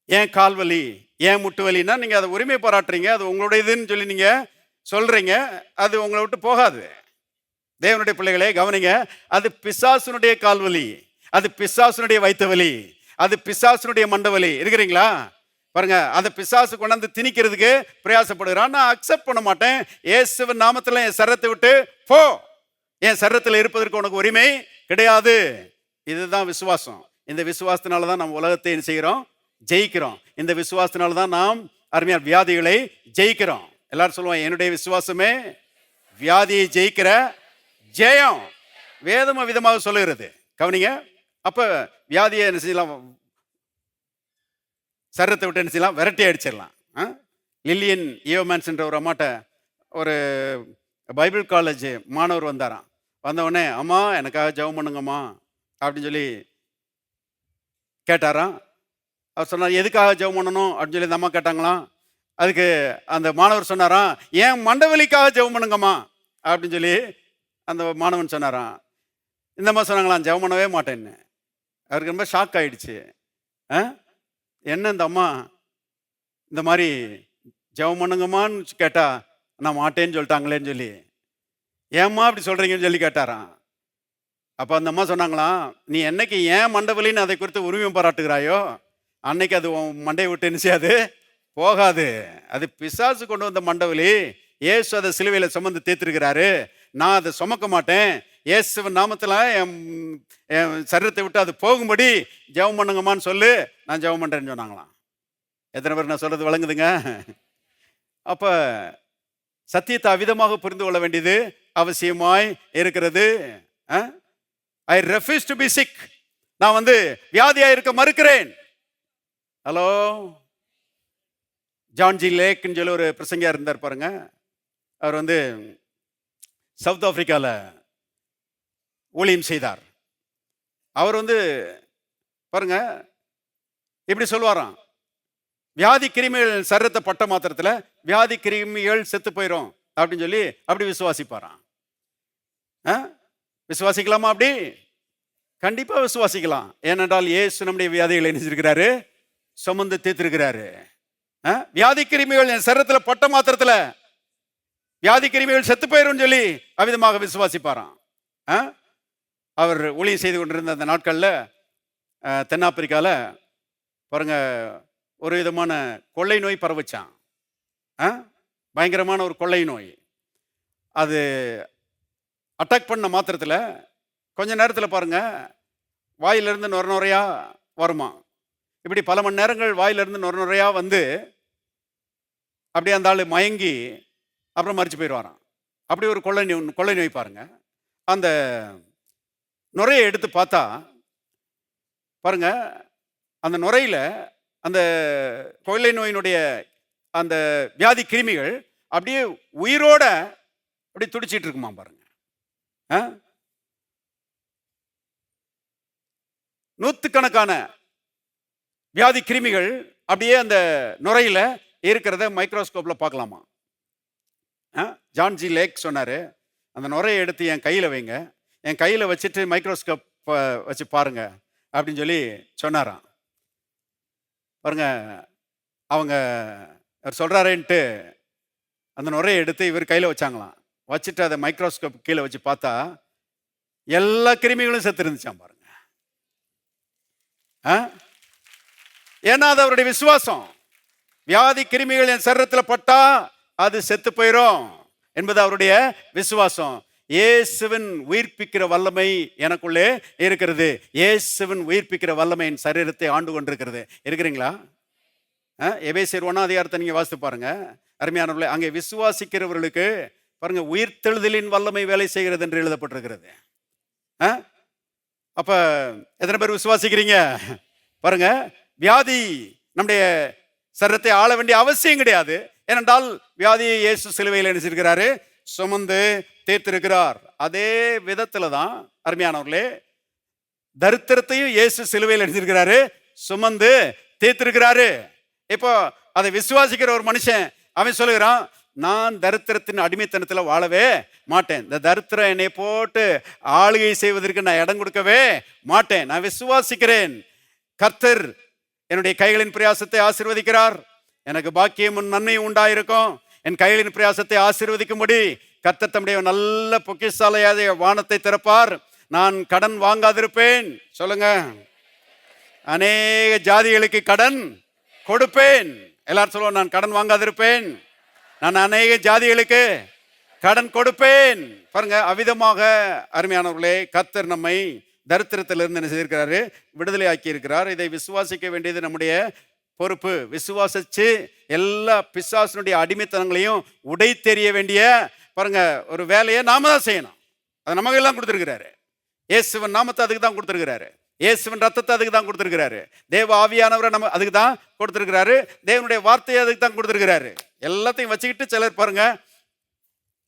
ஏன் கால் வலி, ஏன் முட்டு வலின்னா நீங்க அதை உரிமை பாராட்டுறீங்க, அது உங்களுடையதுன்னு சொல்லி நீங்க சொல்றீங்க. அது உங்களை விட்டு போகாது. தேவனுடைய பிள்ளைகளே கவனிங்க, அது பிசாசுனுடைய கால்வலி, அது பிசாசுனுடைய வயிற்று வலி, அது பிசாசுனுடைய மண்டவலி. இருக்கிறீங்களா? பாருங்க, அதை பிசாசு கொண்டாந்து திணிக்கிறதுக்கு பிரயாசப்படுகிறான். நான் அக்செப்ட் பண்ண மாட்டேன். இயேசுவின் நாமத்தில் என் சரத்தை விட்டு போ, என் சரத்தில் இருப்பதற்கு உனக்கு உரிமை கிடையாது. இதுதான் விசுவாசம். இந்த விசுவாசத்தினால தான் நம்ம உலகத்தை என்ன செய்கிறோம்? ஜெயிக்கிறோம். இந்த விசுவாசத்தினால தான் நாம் அருமையான வியாதிகளை ஜெயிக்கிறோம். எல்லாரும் சொல்லுவோம், என்னுடைய விசுவாசமே வியாதியை ஜெயிக்கிற ஜெயம். வேதம் விதமாக சொல்லுகிறது. கவனிங்க, அப்ப வியாதியை என்ன செய்யலாம்? சரத்தை விட்டு என்ன செய்யலாம்? விரட்டி அடிச்சிடலாம். லில்லியன் ஈவமேன்ஸ் என்ற ஒரு அம்மாட்ட ஒரு பைபிள் காலேஜ் மாணவர் வந்தாராம். வந்தவுடனே, அம்மா எனக்காக ஜெபம் பண்ணுங்கம்மா அப்படின்னு சொல்லி கேட்டாராம். அவர் சொன்னார், எதுக்காக ஜெபம் பண்ணணும் அப்படின்னு சொல்லி அந்த அம்மா கேட்டாங்களாம். அதுக்கு அந்த மாணவர் சொன்னாராம், ஏன் மண்டவலிக்காக ஜெபம் பண்ணுங்கம்மா அப்படின்னு சொல்லி அந்த மாணவன் சொன்னாராம். இந்த மாதிரி சொன்னாங்களாம், ஜெபம் பண்ணவே மாட்டேன்னு. அவருக்கு ரொம்ப ஷாக் ஆயிடுச்சு. என்ன இந்த அம்மா இந்த மாதிரி ஜெபம் பண்ணுங்கம்மான்னு கேட்டா நான் மாட்டேன்னு சொல்லிட்டாங்களேன்னு சொல்லி, ஏம்மா அப்படி சொல்றீங்கன்னு சொல்லி கேட்டாராம். அப்போ அந்த அம்மா சொன்னாங்களாம், நீ என்னைக்கு ஏன் மண்டவலின்னு அதை குறித்து உரிமை பாராட்டுகிறாயோ அன்னைக்கு அது மண்டையை விட்டு என்ன செய்யாது? போகாது. அது பிசாசு கொண்டு வந்த மண்டவலி. இயேசு அதை சிலுவையில் சுமந்து தீர்த்திருக்கிறாரு. நான் அதை சுமக்க மாட்டேன். இயேசுவின் நாமத்தில் என் சரீரத்தை விட்டு அது போகும்படி ஜெபம் பண்ணுங்கம்மான்னு சொல்லு, நான் ஜெபம் பண்ணுறேன்னு சொன்னாங்களாம். எத்தனை பேர் நான் சொல்றது வழங்குதுங்க? அப்போ சத்தியத்தை அவிதமாக புரிந்து கொள்ள வேண்டியது அவசியமாய் இருக்கிறது. I refuse to be sick. நான் வியாதியா இருக்க மறுக்கிறேன். ஹலோ, ஜான் ஜி லேக்னு சொல்லி ஒரு பிரசங்கியா இருந்தார் பாருங்க. அவர் சவுத் ஆப்பிரிக்காவில் ஊழியம் செய்தார். அவர் பாருங்க இப்படி சொல்லுவாராம், வியாதி கிருமிகள் சரீரத்தை பட்ட மாத்திரத்தில் வியாதி கிருமிகள் செத்து போயிடும் அப்படின்னு சொல்லி அப்படி விசுவாசிப்பாராம். விசுவாசிக்கலாமா? அப்படி கண்டிப்பா விசுவாசிக்கலாம். ஏனென்றால் இயேசு நம்முடைய வியாதிகளை நினைச்சிருக்கிறாரு, சுமந்து தீர்த்திருக்கிறாரு. வியாதி கிருமிகள் என் சரீரத்தில் பட்ட மாத்திரத்தில் வியாதி கிருமிகள் செத்து போயிரும் சொல்லி அவிதமாக விசுவாசிப்பாராம். அவர் ஊழியம் செய்து கொண்டிருந்த அந்த நாட்களில் தென்னாப்பிரிக்காவில் பாருங்க ஒரு விதமான கொள்ளை நோய் பரவச்சான். பயங்கரமான ஒரு கொள்ளை நோய். அது அட்டாக் பண்ண மாத்திரத்தில் கொஞ்ச நேரத்தில் பாருங்க வாயிலிருந்து நுர நுறையா வருமா. இப்படி பல மணி நேரங்கள் வாயிலிருந்து நுர நுறையா வந்து அப்படியே அந்த ஆள் மயங்கி அப்புறம் மறிச்சு போயிடுவாராம். அப்படி ஒரு கொள்ளை நோய் பாருங்க. அந்த நுரையை எடுத்து பார்த்தா பாருங்க அந்த நுரையில அந்த கொள்ளை நோயினுடைய அந்த வியாதி கிருமிகள் அப்படியே உயிரோட அப்படி துடிச்சிட்டு இருக்குமா பாருங்க. நூற்றுக்கணக்கான வியாதி கிருமிகள் அப்படியே அந்த நுரையில இருக்கிறத மைக்ரோஸ்கோப்ல பார்க்கலாமா. ஜான் ஜி லேக் சொன்னாரு, அந்த நுரையை எடுத்து என் கையில வைங்க, என் கையில வச்சுட்டு மைக்ரோஸ்கோப் வச்சு பாருங்க அப்படின்னு சொல்லி சொன்னாராம். பாருங்க அவங்க சொல்றாருன்ட்டு அந்த நுரையை எடுத்து இவர் கையில வச்சாங்களாம். வச்சுட்டு அதை மைக்ரோஸ்கோப் கீழே வச்சு பார்த்தா எல்லா கிருமிகளும் செத்து இருந்துச்சான் பாருங்க. ஏன்னா அது அவருடைய விசுவாசம். வியாதி கிருமிகள் என் சரீரத்தில் பட்டா அது செத்து போயிடும் என்பது அவருடைய விசுவாசம். இயேசுவின் உயிர்ப்பிக்கிற வல்லமை எனக்குள்ளே இருக்கிறது. இயேசுவின் உயிர்ப்பிக்கிற வல்லமை என் சரீரத்தை ஆண்டு கொண்டிருக்கிறது. இருக்கிறீங்களா? எபேசியர் 1ஆம் அதிகாரத்தை நீங்க வாசித்து பாருங்க. அருமையானவர்களே, அங்கே விசுவாசிக்கிறவர்களுக்கு பாருங்க உயிர்த்தெழுதலின் வல்லமை வேலை செய்கிறது என்று எழுதப்பட்டிருக்கிறது. அப்ப எத்தனை பேர் விசுவாசிக்கிறீங்க? பாருங்க, வியாதி நம்முடைய சரீரத்தை ஆள வேண்டிய அவசியம் கிடையாது. ஏனென்றால் வியாதியை இயேசு சிலுவையில் நினைச்சிருக்கிறாரு, சுமந்து தீர்த்திருக்கிறார். அதே விதத்துல தான் அருமையானவர்களே தரித்திரத்தையும் இயேசு சிலுவையில் நினைச்சிருக்கிறாரு, சுமந்து தீர்த்திருக்கிறாரு. இப்போ அதை விசுவாசிக்கிற ஒரு மனுஷன் அவன் சொல்லுகிறான், நான் தரித்திரத்தின் அடிமைத்தனத்தில் வாழவே மாட்டேன். இந்த தரித்திரம் என்னை போட்டு ஆளுகை செய்வதற்கு நான் இடம் கொடுக்கவே மாட்டேன். நான் விசுவாசிக்கிறேன், கர்த்தர் என்னுடைய கைகளின் பிரயாசத்தை ஆசீர்வதிக்கிறார், எனக்கு பாக்கியமும் நன்மையும் உண்டாயிருக்கும். என் கைகளின் பிரயாசத்தை ஆசீர்வதிக்கும்படி கர்த்தர் தம்முடைய நல்ல பொக்கிஷாலையாத வானத்தை திறப்பார். நான் கடன் வாங்காதிருப்பேன். சொல்லுங்க, அநேக ஜாதிகளுக்கு கடன் கொடுப்பேன். எல்லாரும் சொல்லுவோம், நான் கடன் வாங்காதிருப்பேன், நான் அநேக ஜாதிகளுக்கு கடன் கொடுப்பேன். பாருங்க, அவ்விதமாக அருமையானவர்களே கர்த்தர் நம்மை தரித்திரத்திலிருந்து என்ன செய்திருக்கிறாரு? விடுதலை ஆக்கி இருக்கிறார். இதை விசுவாசிக்க வேண்டியது நம்முடைய பொறுப்பு. விசுவாசிச்சு எல்லா பிசாசினுடைய அடிமைத்தனங்களையும் உடை தெரிய வேண்டிய பாருங்க ஒரு வேலையை நாம தான் செய்யணும். அது நமக்கு எல்லாம் கொடுத்திருக்கிறாரு. இயேசுவின் நாமத்தை அதுக்கு தான் கொடுத்திருக்கிறாரு. இயேசுவின் ரத்தத்தை அதுக்கு தான் கொடுத்திருக்கிறாரு. தேவ ஆவியானவரை நம்ம அதுக்கு தான் கொடுத்திருக்கிறாரு. தேவனுடைய வார்த்தையை அதுக்கு தான் கொடுத்திருக்கிறாரு. எல்லாத்தையும் வச்சுக்கிட்டு சிலர் பாருங்க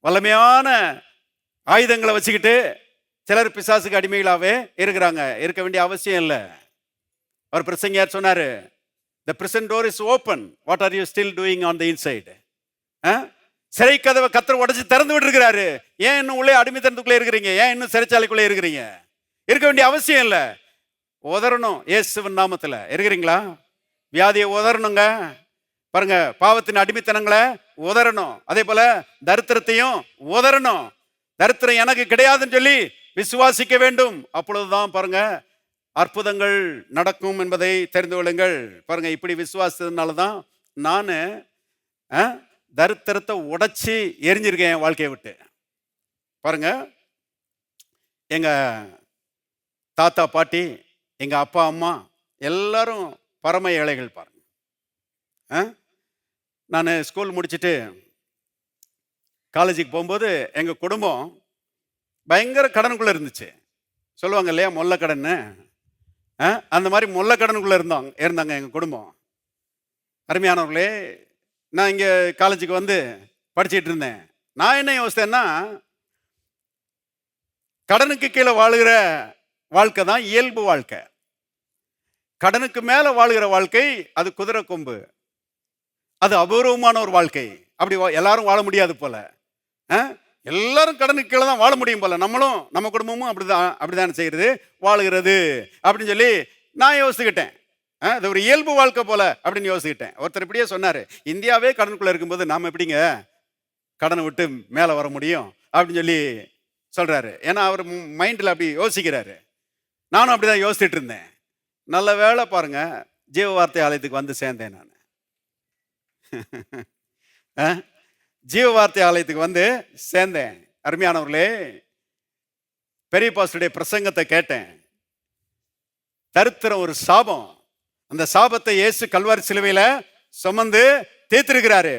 வல்லமையான ஆயுதங்களை வச்சுக்கிட்டு சிலர் பிசாசுக்கு அடிமைகளாகவே இருக்கிறாங்க. இருக்க வேண்டிய அவசியம் இல்லை. அவர் பிரசங்கியார் சொன்னாரு, the prison door is open, what are you still doing on the inside? சிறை கதவை கர்த்தர் உடைச்சு திறந்து விட்டுருக்கிறாரு. ஏன் இன்னும் உள்ளே அடிமைத்தனத்துக்குள்ளே இருக்கிறீங்க? ஏன் இன்னும் சிறைச்சாலைக்குள்ளே இருக்கிறீங்க? இருக்க வேண்டிய அவசியம் இல்லை. உதறணும். இயேசுவின் நாமத்தில் இருக்கிறீங்களா? வியாதியை உதறணுங்க. பாருங்க, பாவத்தின் அடிமைத்தனங்களை உதறணும். அதே போல தரித்திரத்தையும் உதறணும். தரித்திரம் எனக்கு கிடையாதுன்னு சொல்லி விசுவாசிக்க வேண்டும். அப்பொழுதுதான் பாருங்க அற்புதங்கள் நடக்கும் என்பதை தெரிந்து கொள்ளுங்கள். பாருங்க, இப்படி விசுவாசத்தினால தான் நான் தரித்திரத்தை உடைச்சி எரிஞ்சிருக்கேன் என் வாழ்க்கையை விட்டு. பாருங்க, எங்க தாத்தா பாட்டி, எங்க அப்பா அம்மா எல்லாரும் பரம ஏழைகள். பாருங்க, நான் ஸ்கூல் முடிச்சுட்டு காலேஜுக்கு போகும்போது எங்கள் குடும்பம் பயங்கர கடனுக்குள்ளே இருந்துச்சு. சொல்லுவாங்க இல்லையா, மொல்ல கடன். அந்த மாதிரி மொல்ல கடனுக்குள்ளே இருந்தாங்க எங்கள் குடும்பம். அருமையானவர்களே, நான் இங்கே காலேஜுக்கு வந்து படிச்சுட்டு இருந்தேன். நான் என்ன யோசித்தேன்னா, கடனுக்கு கீழே வாழுகிற வாழ்க்கை தான் இயல்பு வாழ்க்கை. கடனுக்கு மேலே வாழுகிற வாழ்க்கை அது குதிரை கொம்பு, அது அபூர்வமான ஒரு வாழ்க்கை. அப்படி எல்லாரும் வாழ முடியாது போல. எல்லாரும் கடனுக்கு கீழே தான் வாழ முடியும் போல. நம்மளும் நம்ம குடும்பமும் அப்படிதான் செய்கிறது, வாழுகிறது அப்படின்னு சொல்லி நான் யோசிச்சுக்கிட்டேன். அது ஒரு இயல்பு வாழ்க்கை போல அப்படின்னு யோசிச்சுக்கிட்டேன். ஒருத்தர் இப்படியே சொன்னார், இந்தியாவே கடனுக்குள்ளே இருக்கும்போது நாம் எப்படிங்க கடனை விட்டு மேலே வர முடியும் அப்படின்னு சொல்லி சொல்றாரு. ஏன்னா அவர் மைண்டில் அப்படி யோசிக்கிறாரு. நானும் அப்படிதான் யோசிச்சுட்டு இருந்தேன். நல்ல வேலை பாருங்க, ஜீவ வார்த்தை ஆலயத்துக்கு வந்து சேர்ந்தேன் நான். ஜீவ வார்த்தை ஆலயத்துக்கு வந்து சேர்ந்தேன். அருமையானவர்களே, பெரிய பாஸ்டருடைய பிரசங்கத்தை கேட்டேன். தரித்திரம் ஒரு சாபம். அந்த சாபத்தை இயேசு கல்வாரி சிலுவையில சுமந்து தீர்த்திருக்கிறாரு.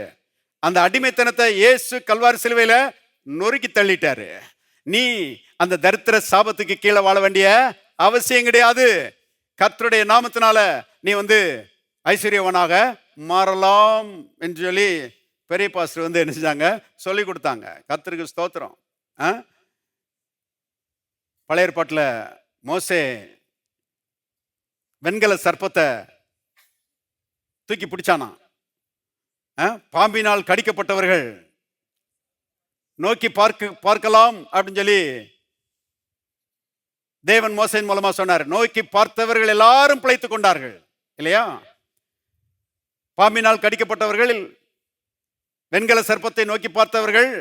அந்த அடிமைத்தனத்தை இயேசு கல்வாரி சிலுவையில நொறுக்கி தள்ளிட்டாரு. நீ அந்த தரித்திர சாபத்துக்கு கீழே வாழ வேண்டிய அவசியம் கிடையாது. கர்த்தருடைய நாமத்தினால நீ வந்து ஐஸ்வர்யவனாக மாறலாம் என்று சொல்லி பெரிய பாஸ்டர் வந்து என்ன செஞ்சாங்க, சொல்லி கொடுத்தாங்க. கர்த்தருக்கு ஸ்தோத்திரம். பழைய ஏற்பாட்டில் மோசே வெண்கல சர்ப்பத்தை தூக்கி பிடிச்சானா. பாம்பினால் கடிக்கப்பட்டவர்கள் நோக்கி பார்க்கலாம் அப்படின்னு சொல்லி தேவன் மோசையின் மூலமா சொன்னார். நோக்கி பார்த்தவர்கள் எல்லாரும் பிழைத்துக் கொண்டார்கள் இல்லையா? பாம்பினால் கடிக்கப்பட்டவர்கள், வெண்கல சர்ப்பத்தை நோக்கி பார்த்தவர்கள்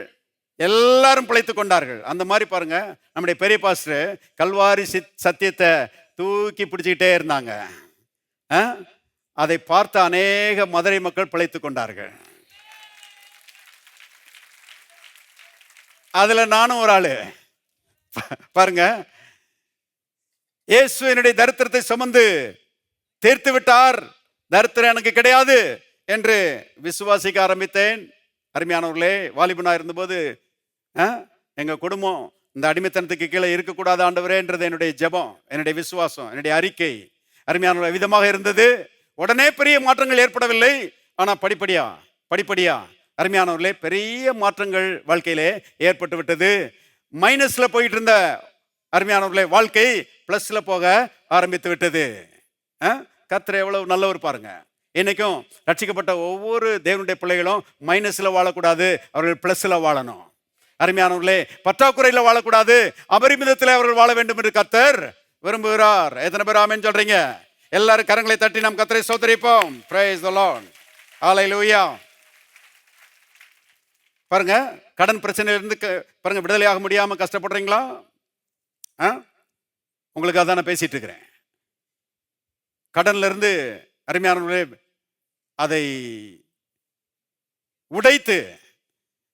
எல்லாரும் பிழைத்துக் கொண்டார்கள். அந்த மாதிரி பாருங்க, நம்முடைய பெரிய பாஸ்டர் கல்வாரி சத்தியத்தை தூக்கி பிடிச்சிக்கிட்டே இருந்தாங்க. அதை பார்த்த அநேக மதுரை மக்கள் பிழைத்துக் கொண்டார்கள். அதுல நானும் ஒரு ஆளு. பாருங்க, இயேசு என்னுடைய தரித்திரத்தை சுமந்து தீர்த்து விட்டார், தரித்திரம் எனக்கு கிடையாது என்று விசுவாசிக்க ஆரம்பித்தேன். அருமையானவர்களே, வாலிபனா இருந்தபோது எங்க குடும்பம் இந்த அடிமைத்தனத்துக்கு கீழே இருக்கக்கூடாது ஆண்டவரேன்றது என்னுடைய ஜெபம், என்னுடைய விசுவாசம், என்னுடைய அறிக்கை அருமையான விதமாக இருந்தது. உடனே பெரிய மாற்றங்கள் ஏற்படவில்லை. ஆனா படிப்படியா அருமையானவர்களே பெரிய மாற்றங்கள் வாழ்க்கையிலே ஏற்பட்டு விட்டது. மைனஸ்ல போயிட்டு இருந்த அருமையானவர்களே வாழ்க்கை பிளஸ்ல போக ஆரம்பித்து விட்டது. கர்த்தர் எவ்வளவு நல்லவர் பாருங்க. இன்னைக்கும் ரட்சிக்கப்பட்ட ஒவ்வொரு தேவனுடைய பிள்ளைகளும் மைனஸ்ல வாழக்கூடாது, அவர்கள் பிளஸ்ல வாழணும். அருமையானவர்களே, பற்றாக்குறையில வாழக்கூடாது, அபரிமிதத்தில் அவர்கள் வாழ வேண்டும் என்று கர்த்தர் விரும்புகிறார். எத்தனை பேர் ஆமென் சொல்றீங்க? எல்லாரும் கரங்களை தட்டி நாம் கர்த்தரை ஸ்தோத்திரிப்போம். Praise the Lord. Hallelujah. பாருங்க, கடன் பிரச்சனையிலிருந்து பாருங்க விடுதலையாக முடியாம கஷ்டப்படுறீங்களா? உங்களுக்கு அதான் நான் பேசிட்டு இருக்கிறேன். கடன்ல இருந்து அருமையானவர்களே அதை உடைத்து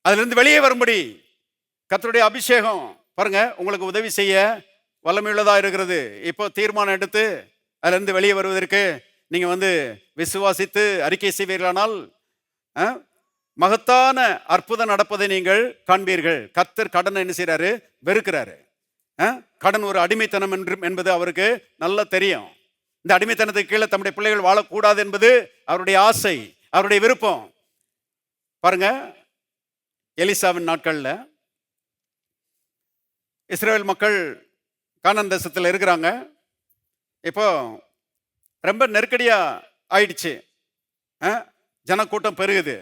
அதிலிருந்து வெளியே வரும்படி கர்த்தருடைய அபிஷேகம் பாருங்க உங்களுக்கு உதவி செய்ய வல்லமையுள்ளதா இருக்கிறது. இப்போ தீர்மானம் எடுத்து அதுல இருந்து வெளியே வருவதற்கு நீங்க வந்து விசுவாசித்து அறிக்கை செய்வீர்களானால் மகத்தான அற்புதம் நடப்பதை நீங்கள் காண்பீர்கள். கர்த்தர் கடனை என்ன செய்யறாரு? வெறுக்கிறாரு. கடன் ஒரு அடிமைத்தனம் என்பது அவருக்கு நல்லா தெரியும். இந்த அடிமைத்தனத்துக்கு கீழே தம்முடைய பிள்ளைகள் வாழக்கூடாது என்பது அவருடைய ஆசை, அவருடைய விருப்பம். பாருங்க, எலிசாவின் நாட்கள்ல இஸ்ரவேல் மக்கள் கானான் தேசத்தில் இருக்கிறாங்க. இப்போ ரொம்ப நெருக்கடியா ஆயிடுச்சு. ஜனக்கூட்டம் பெருகுது.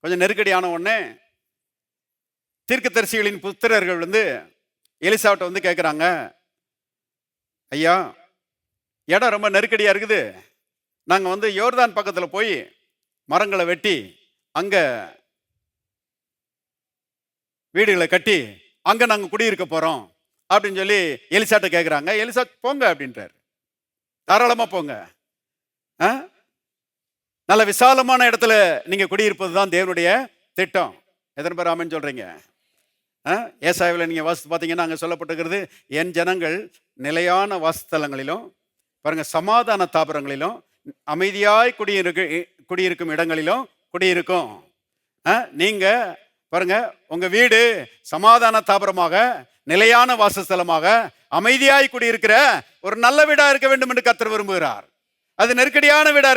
கொஞ்சம் நெருக்கடியான உடனே தீர்க்கதரிசிகளின் புத்திரர்கள் வந்து எலிசாவிட்ட வந்து கேட்குறாங்க, ஐயா இடம் ரொம்ப நெருக்கடியா இருக்குது, நாங்கள் வந்து யோர்தான் பக்கத்தில் போய் மரங்களை வெட்டி அங்க வீடுகளை கட்டி அங்க நாங்க குடியிருக்க போறோம் அப்படின்னு சொல்லி எலிசாட்ட கேட்குறாங்க. எலிசா போங்க அப்படின்றாரு, தாராளமா போங்க, நல்ல விசாலமான இடத்துல நீங்க குடியிருப்பது தான் தேவனுடைய திட்டம். எத்தனை பேர் ஆமென் சொல்றீங்க? ஏசாயாவில் நீங்க வாசித்து பார்த்தீங்கன்னா அங்கே சொல்லப்பட்டிருக்கிறது, என் ஜனங்கள் நிலையான வாசஸ்தலங்களிலும் பாருங்க சமாதான தாபரங்களிலும் அமைதியாய் குடியிருக்கும் இடங்களிலும் குடியிருக்கும். நீங்க பாருங்க உங்க வீடு சமாதான தாபரமாக நிலையான வாசஸ்தலமாக அமைதியாய் குடியிருக்கிற ஒரு நல்ல வீடா இருக்க வேண்டும் என்று கர்த்தர் விரும்புகிறார். அது நெருக்கடியான வீடா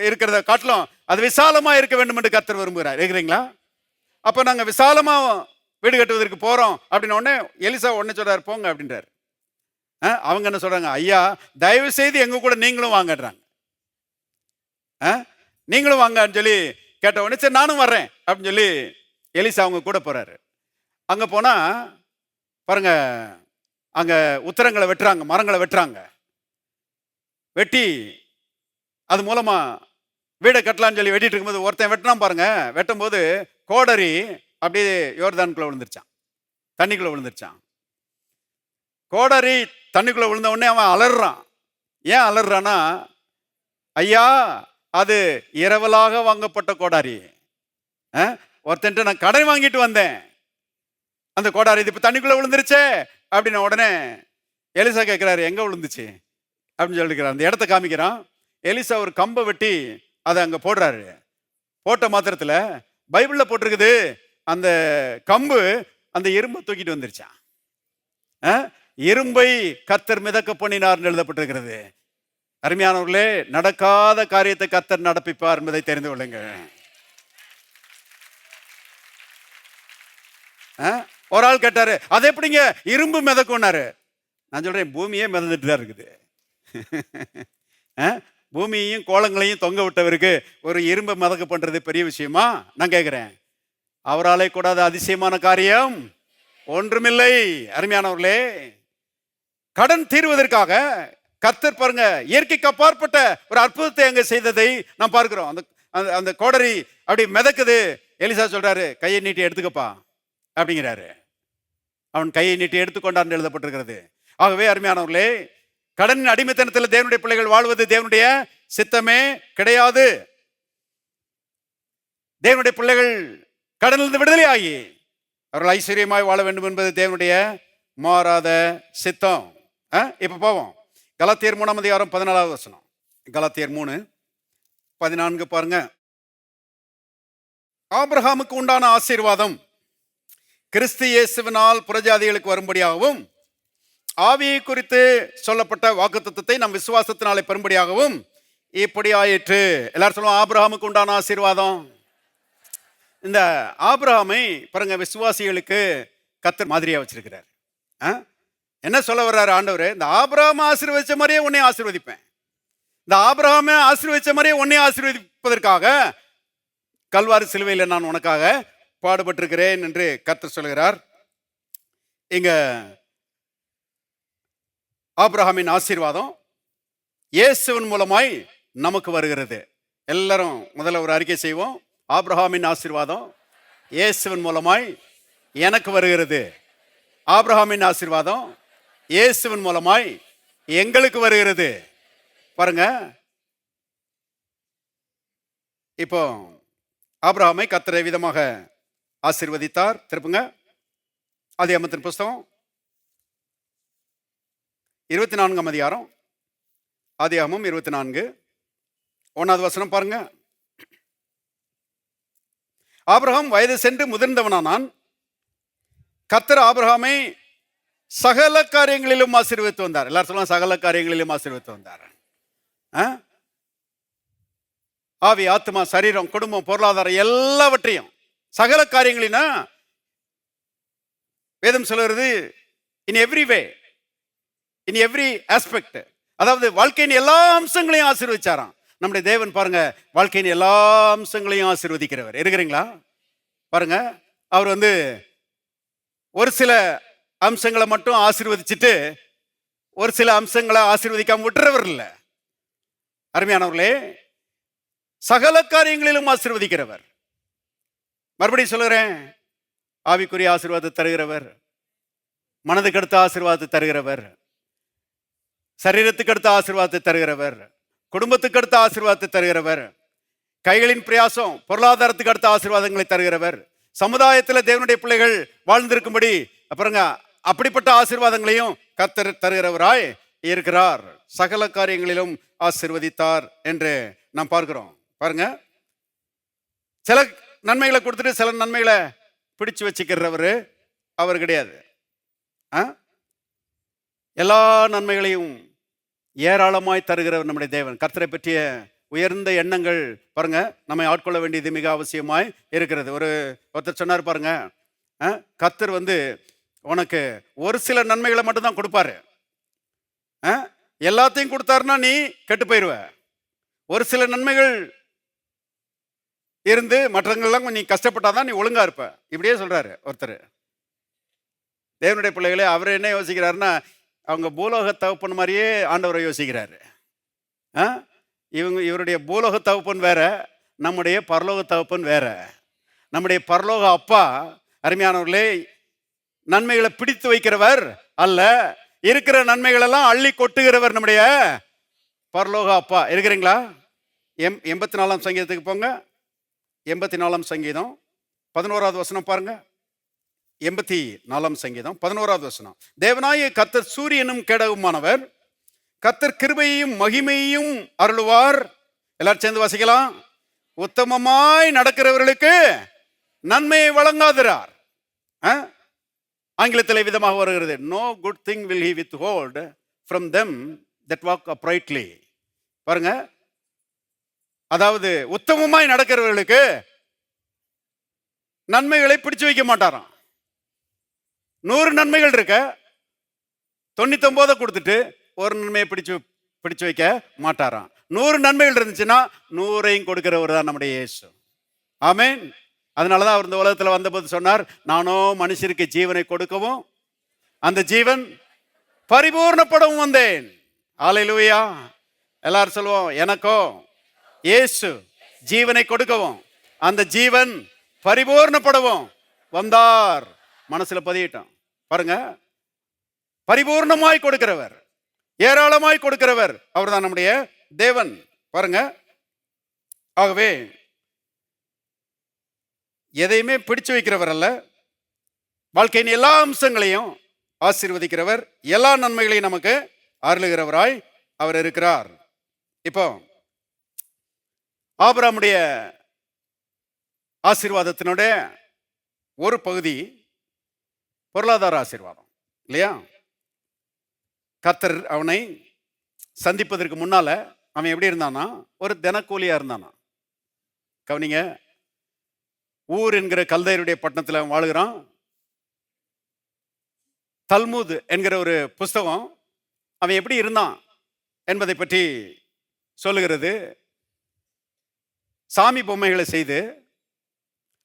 இருக்கிறத காட்டிலும் அது விசாலமா இருக்க வேண்டும் என்று கர்த்தர் விரும்புகிறார். இருக்கிறீங்களா? அப்ப நாங்க விசாலமா வீடு கட்டுவதற்கு போறோம் அப்படின்னு உடனே எலிசா உடனே சொல்றாரு போங்க அப்படின்றாரு. அவங்க என்ன சொல்றாங்க, ஐயா தயவு செய்து எங்க கூட நீங்களும் வாங்கன்றாங்க. நீங்களும் வாங்கன்னு சொல்லி கேட்ட உடனே சரி நானும் வர்றேன் அப்படின்னு சொல்லி எலிசா அவங்க கூட போறாரு. அங்க போனா பாருங்க அங்க உத்தரங்களை வெட்டுறாங்க, மரங்களை வெட்டுறாங்க. வெட்டி அது மூலமா வீடை கட்டலான்னு சொல்லி வெட்டிட்டு இருக்கும்போது ஒருத்தன் வெட்டினான் பாருங்க. வெட்டும் போது கோடரி அப்படியே யோர்தானுக்குள்ள விழுந்துருச்சான், தண்ணிக்குள்ள விழுந்துருச்சான். கோடாரி தண்ணிக்குள்ள விழுந்த உடனே அவன் அலறான். ஏன் அலறானா, ஐயா அது இரவலாக வாங்கப்பட்ட கோடாரி, ஒருத்தன்ட்டு நான் கடன் வாங்கிட்டு வந்தேன், அந்த கோடாரி இது இப்ப தண்ணிக்குள்ள விழுந்துருச்சே அப்படின்ன உடனே எலிசா கேட்கிறாரு, எங்க விழுந்துச்சு அப்படின்னு சொல்லிக்கிறார். அந்த இடத்த காமிக்கிறான். எலிசா ஒரு கம்பை வெட்டி அதை அங்க போடுறாரு. போட்ட மாத்திரத்துல பைபிள்ல போட்டிருக்குது, அந்த கம்பு அந்த இரும்பை தூக்கிட்டு வந்துருச்சான். இரும்பை கர்த்தர் மிதக்க பண்ணினார் எழுதப்பட்டிருக்கிறது. அருமையானவர்களே, நடக்காத காரியத்தை கர்த்தர் நடப்பிப்பார் என்பதை தெரிந்து கொள்ளுங்க. ஒரு ஆள் கேட்டாரு, அது எப்படிங்க இரும்பு மிதக்கும்னாரு. நான் சொல்றேன், பூமியே மிதந்துட்டு தான் இருக்குது. பூமியையும் கோலங்களையும் தொங்க விட்டவருக்கு ஒரு இரும்பை மிதக்க பண்றது பெரிய விஷயமா? நான் கேட்கிறேன். அவராலே கூடாத அதிசயமான காரியம் ஒன்றுமில்லை. அருமையானவர்களே, கடன் தீர்வதற்காக கர்த்தர் பாருங்க இயற்கைக்கு அப்பாற்பட்ட ஒரு அற்புதத்தை அங்க செய்ததை நாம் பார்க்கிறோம். அந்த அந்த கோடரி அப்படி மிதக்குது. எலிசா சொல்றாரு, கையை நீட்டி எடுத்துக்கப்பா அப்படிங்கிறாரு. அவன் கையை நீட்டி எடுத்துக்கொண்டான் எழுதப்பட்டிருக்கிறது. ஆகவே அருமையானவர்களே, கடனின் அடிமைத்தனத்தில் தேவனுடைய பிள்ளைகள் வாழ்வது தேவனுடைய சித்தமே கிடையாது. தேவனுடைய பிள்ளைகள் கடனிலிருந்து விடுதலை ஆகி அவர்கள் ஐஸ்வர்யமாய் வாழ வேண்டும் என்பது தேவனுடைய மாறாத சித்தம். இப்ப போவோம். கலாத்தியர் 3:14. கலாத்தியர் 3:14 பாருங்க. ஆபிரகாமுக்கு உண்டான ஆசீர்வாதம் கிறிஸ்து இயேசுவினால் புறஜாதிகளுக்கு வரும்படியாகவும், ஆவியை குறித்து சொல்லப்பட்ட வாக்குத்தத்தத்தை நம் விசுவாசத்தினாலே பெறும்படியாகவும் இப்படி ஆயிற்று. எல்லாரும் சொல்லுவோம், ஆபிரகாமுக்கு உண்டான ஆசீர்வாதம். இந்த ஆபிரகாமை பாருங்க விசுவாசிகளுக்கு கர்த்தர் மாதிரியா வச்சிருக்கிறார். என்ன சொல்ல வர்றாரு ஆண்டவர்? இந்த ஆபிரகாமை ஆசீர்வதிச்ச மாதிரியே உன்னை ஆசீர்வதிப்பேன், இந்த ஆபிரகாமை ஆசீர்வதிச்ச மாதிரியே உன்னை ஆசீர்வதிப்பதற்காக கல்வாரி சிலுவையில் நான் உனக்காக பாடுபட்டிருக்கிறேன் என்று கர்த்தர் சொல்கிறார். இங்க ஆபிரகாமின் ஆசீர்வாதம் இயேசுவின் மூலமாய் நமக்கு வருகிறது. எல்லாரும் முதல்ல ஒரு அறிக்கை செய்வோம். ஆபிரகாமின் ஆசீர்வாதம் இயேசுவின் மூலமாய் எனக்கு வருகிறது. ஆபிரகாமின் ஆசீர்வாதம் இயேசுவின் மூலமாய் எங்களுக்கு வருகிறது. பாருங்க, இப்போ ஆபிரகாமை கர்த்தர் விதமாக ஆசீர்வதித்தார். திருப்புங்க ஆதியாகமத்தின் புஸ்தகம் 24 ஆதியாகமம் 24 1 பாருங்க. ஆபிரகாம் வயது சென்று முதிர்ந்தவனானான். கர்த்தர் ஆபிரகாமை சகல காரியங்களிலும் ஆசீர்வதித்து வந்தார். எல்லாரும் சொல்லுவாங்க, சகல காரியங்களிலும் ஆசீர்வதித்து வந்தார். ஆவி, ஆத்மா, சரீரம், குடும்பம், பொருளாதாரம் எல்லாவற்றையும் சகல காரியங்களினா வேதம் சொல்கிறது in every way, in every aspect, அதாவது வாழ்க்கையின் எல்லா அம்சங்களையும் ஆசீர்வதிச்சாராம். நம்முடைய தேவன் பாருங்க வாழ்க்கையின் எல்லா அம்சங்களையும் ஆசீர்வதிக்கிறவர். இருக்கிறீங்களா? பாருங்க, அவர் ஒரு சில அம்சங்களை மட்டும் ஆசீர்வதிச்சுட்டு ஒரு சில அம்சங்களை ஆசீர்வதிக்காம விட்டுறவர் இல்லை. அருமையானவர்களே, சகல காரியங்களிலும் ஆசீர்வதிக்கிறவர். மறுபடியும் சொல்லுகிறேன், ஆவிக்குரிய ஆசீர்வாதத்தை தருகிறவர், மனதுக்கு அடுத்த ஆசீர்வாதத்தை தருகிறவர், சரீரத்துக்கு அடுத்த ஆசீர்வாதத்தை தருகிறவர், குடும்பத்துக்கு அடுத்த ஆசீர்வாதத்தை தருகிறவர், கைகளின் பிரயாசம் பொருளாதாரத்துக்கு அடுத்த ஆசீர்வாதங்களை தருகிறவர், சமுதாயத்தில் தேவனுடைய பிள்ளைகள் வாழ்ந்திருக்கும்படி அப்புறங்க அப்படிப்பட்ட ஆசீர்வாதங்களையும் கர்த்தர் தருகிறவராய் இருக்கிறார். சகல காரியங்களிலும் ஆசீர்வதித்தார் என்று நாம் பார்க்கிறோம். பாருங்க, சில நன்மைகளை கொடுத்துட்டு சில நன்மைகளை பிடிச்சு வச்சுக்கிறவர் அவர் கிடையாது. எல்லா நன்மைகளையும் ஏராளமாய் தருகிறவர் நம்முடைய தேவன். கர்த்தரை பற்றிய உயர்ந்த எண்ணங்கள் பாருங்க நம்மை ஆட்கொள்ள வேண்டியது மிக அவசியமாய் இருக்கிறது. ஒருத்தர் சொன்னார் பாருங்க, கர்த்தர் உனக்கு ஒரு சில நன்மைகளை மட்டும்தான் கொடுப்பாரு, எல்லாத்தையும் கொடுத்தாருன்னா நீ கெட்டு போயிடுவ. ஒரு சில நன்மைகள் இருந்து மற்றவங்கள்லாம் நீ கஷ்டப்பட்டாதான் நீ ஒழுங்கா இருப்ப. இப்படியே சொல்றாரு ஒருத்தர். தேவனுடைய பிள்ளைகளே, அவர் என்ன யோசிக்கிறாருன்னா, அவங்க பூலோக தகப்பன் மாதிரியே ஆண்டவரை யோசிக்கிறாரு. இவருடைய பூலோக தகப்பன் வேற, நம்முடைய பரலோக தகப்பன் வேற. நம்முடைய பரலோக அப்பா அருமையானவர்களே நன்மைகளை பிடித்து வைக்கிறவர் அல்ல, இருக்கிற நன்மைகள் எல்லாம் அள்ளி கொட்டுகிறவர் நம்முடைய பரலோக அப்பா. இருக்கிறீங்களா? 84ஆம் சங்கீதத்துக்கு போங்க. 84ஆம் சங்கீதம் 11வது வசனம் பாருங்க. 84ஆம் சங்கீதம் 11வது வசனம். தேவனாய கர்த்தர் சூரியனும் கேடகமானவர், கர்த்தர் கிருபையையும் மகிமையையும் அருளுவார். எல்லாரும் சேர்ந்து வாசிக்கலாம். உத்தமமாய் நடக்கிறவர்களுக்கு நன்மையை வழங்காதிரார். ஆங்கிலத்தில் விதமாக வருகிறது, no good thing will he withhold from them that walk uprightly. பாருங்க, அதாவது உத்தமமாய் நடக்கிறவர்களுக்கு நன்மைகளை பிடிச்சு வைக்க மாட்டாராம். 100 நன்மைகள் இருக்க 99 கொடுத்துட்டு ஒரு நன்மையை பிடிச்சு வைக்க மாட்டாராம். 100 நன்மைகள் இருந்துச்சுன்னா 100ஐயும் கொடுக்கிறவர் தான் நம்முடைய இயேசு. ஆமென். அதனாலதான் அவர் இந்த உலகத்தில் வந்தபோது சொன்னார், நானோ மனுஷருக்கு ஜீவனை கொடுக்கவும் அந்த ஜீவன் பரிபூர்ணப்படவும் வந்தேன். அல்லேலூயா. எல்லாரும் சொல்லுவோம், எனக்கோ இயேசு ஜீவனை கொடுக்கவும் அந்த ஜீவன் பரிபூர்ணப்படவும் வந்தார். மனசுல பதியிட்டோம். பாருங்க, பரிபூர்ணமாய் கொடுக்கிறவர், ஏராளமாய் கொடுக்கிறவர் அவர் தான் நம்முடைய தேவன். பாருங்க, ஆகவே எதையுமே பிடிச்சு வைக்கிறவர் அல்ல, வாழ்க்கையின் எல்லா அம்சங்களையும் ஆசீர்வதிக்கிறவர், எல்லா நன்மைகளையும் நமக்கு அருளுகிறவராய் அவர் இருக்கிறார். இப்போ ஆபிரகாமுடைய ஆசீர்வாதத்தினுடைய ஒரு பகுதி பொருளாதார ஆசீர்வாதம் இல்லையா? கர்த்தர் அவனை சந்திப்பதற்கு முன்னால அவன் எப்படி இருந்தானா? ஒரு தினக்கூலியா இருந்தானா. கவனிங்க, ஊர் என்கிற கல்தையருடைய பட்டணத்தில் அவன் வாழுகிறான். தல்மூத் என்கிற ஒரு புஸ்தகம் அவன் எப்படி இருந்தான் என்பதை பற்றி சொல்லுகிறது. சாமி பொம்மைகளை செய்து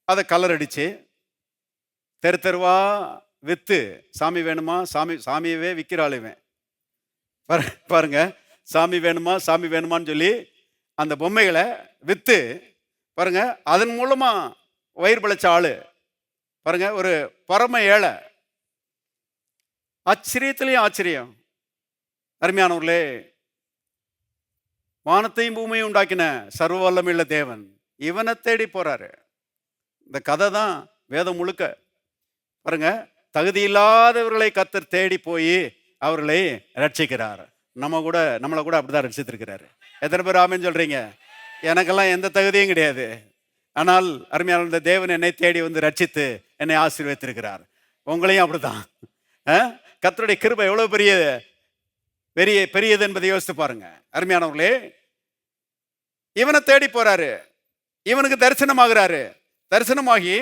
அதை கலர் அடிச்சு தெரு தெருவா வித்து, சாமி வேணுமா, சாமியவே விற்கிறாளுவேன் பாருங்க, சாமி வேணுமா சாமி வேணுமான்னு சொல்லி அந்த பொம்மைகளை வித்து பாருங்க, அதன் மூலமா வயிறு பிழைச்ச ஆளு பாருங்க, ஒரு பரம ஏழை. ஆச்சரியத்திலையும் ஆச்சரியம். அருமையானவர்களே, வானத்தையும் பூமியும் உண்டாக்கின சர்வ வல்லமையுள்ள தேவன் இவனை தேடி போறாரு. இந்த கதை தான் வேதம் முழுக்க. பாருங்க, தகுதி இல்லாதவர்களை கர்த்தர் தேடி போய் அவர்களை ரட்சிக்கிறார். நம்மளை கூட அப்படிதான் ரட்சித்திருக்கிறாரு. எத்தனை பேர் ஆமென் சொல்றீங்க? எனக்கெல்லாம் எந்த தகுதியும் கிடையாது. ஆனால் அருமையான இந்த தேவன் என்னை தேடி வந்து ரட்சித்து என்னை ஆசீர்வதித்திருக்கிறார். உங்களையும் அப்படிதான். கர்த்தருடைய கிருபை எவ்வளவு பெரியது என்பதை யோசித்து பாருங்க. அருமையானவர்களே, இவனை தேடி போறாரு, இவனுக்கு தரிசனமாகிறாரு. தரிசனமாகி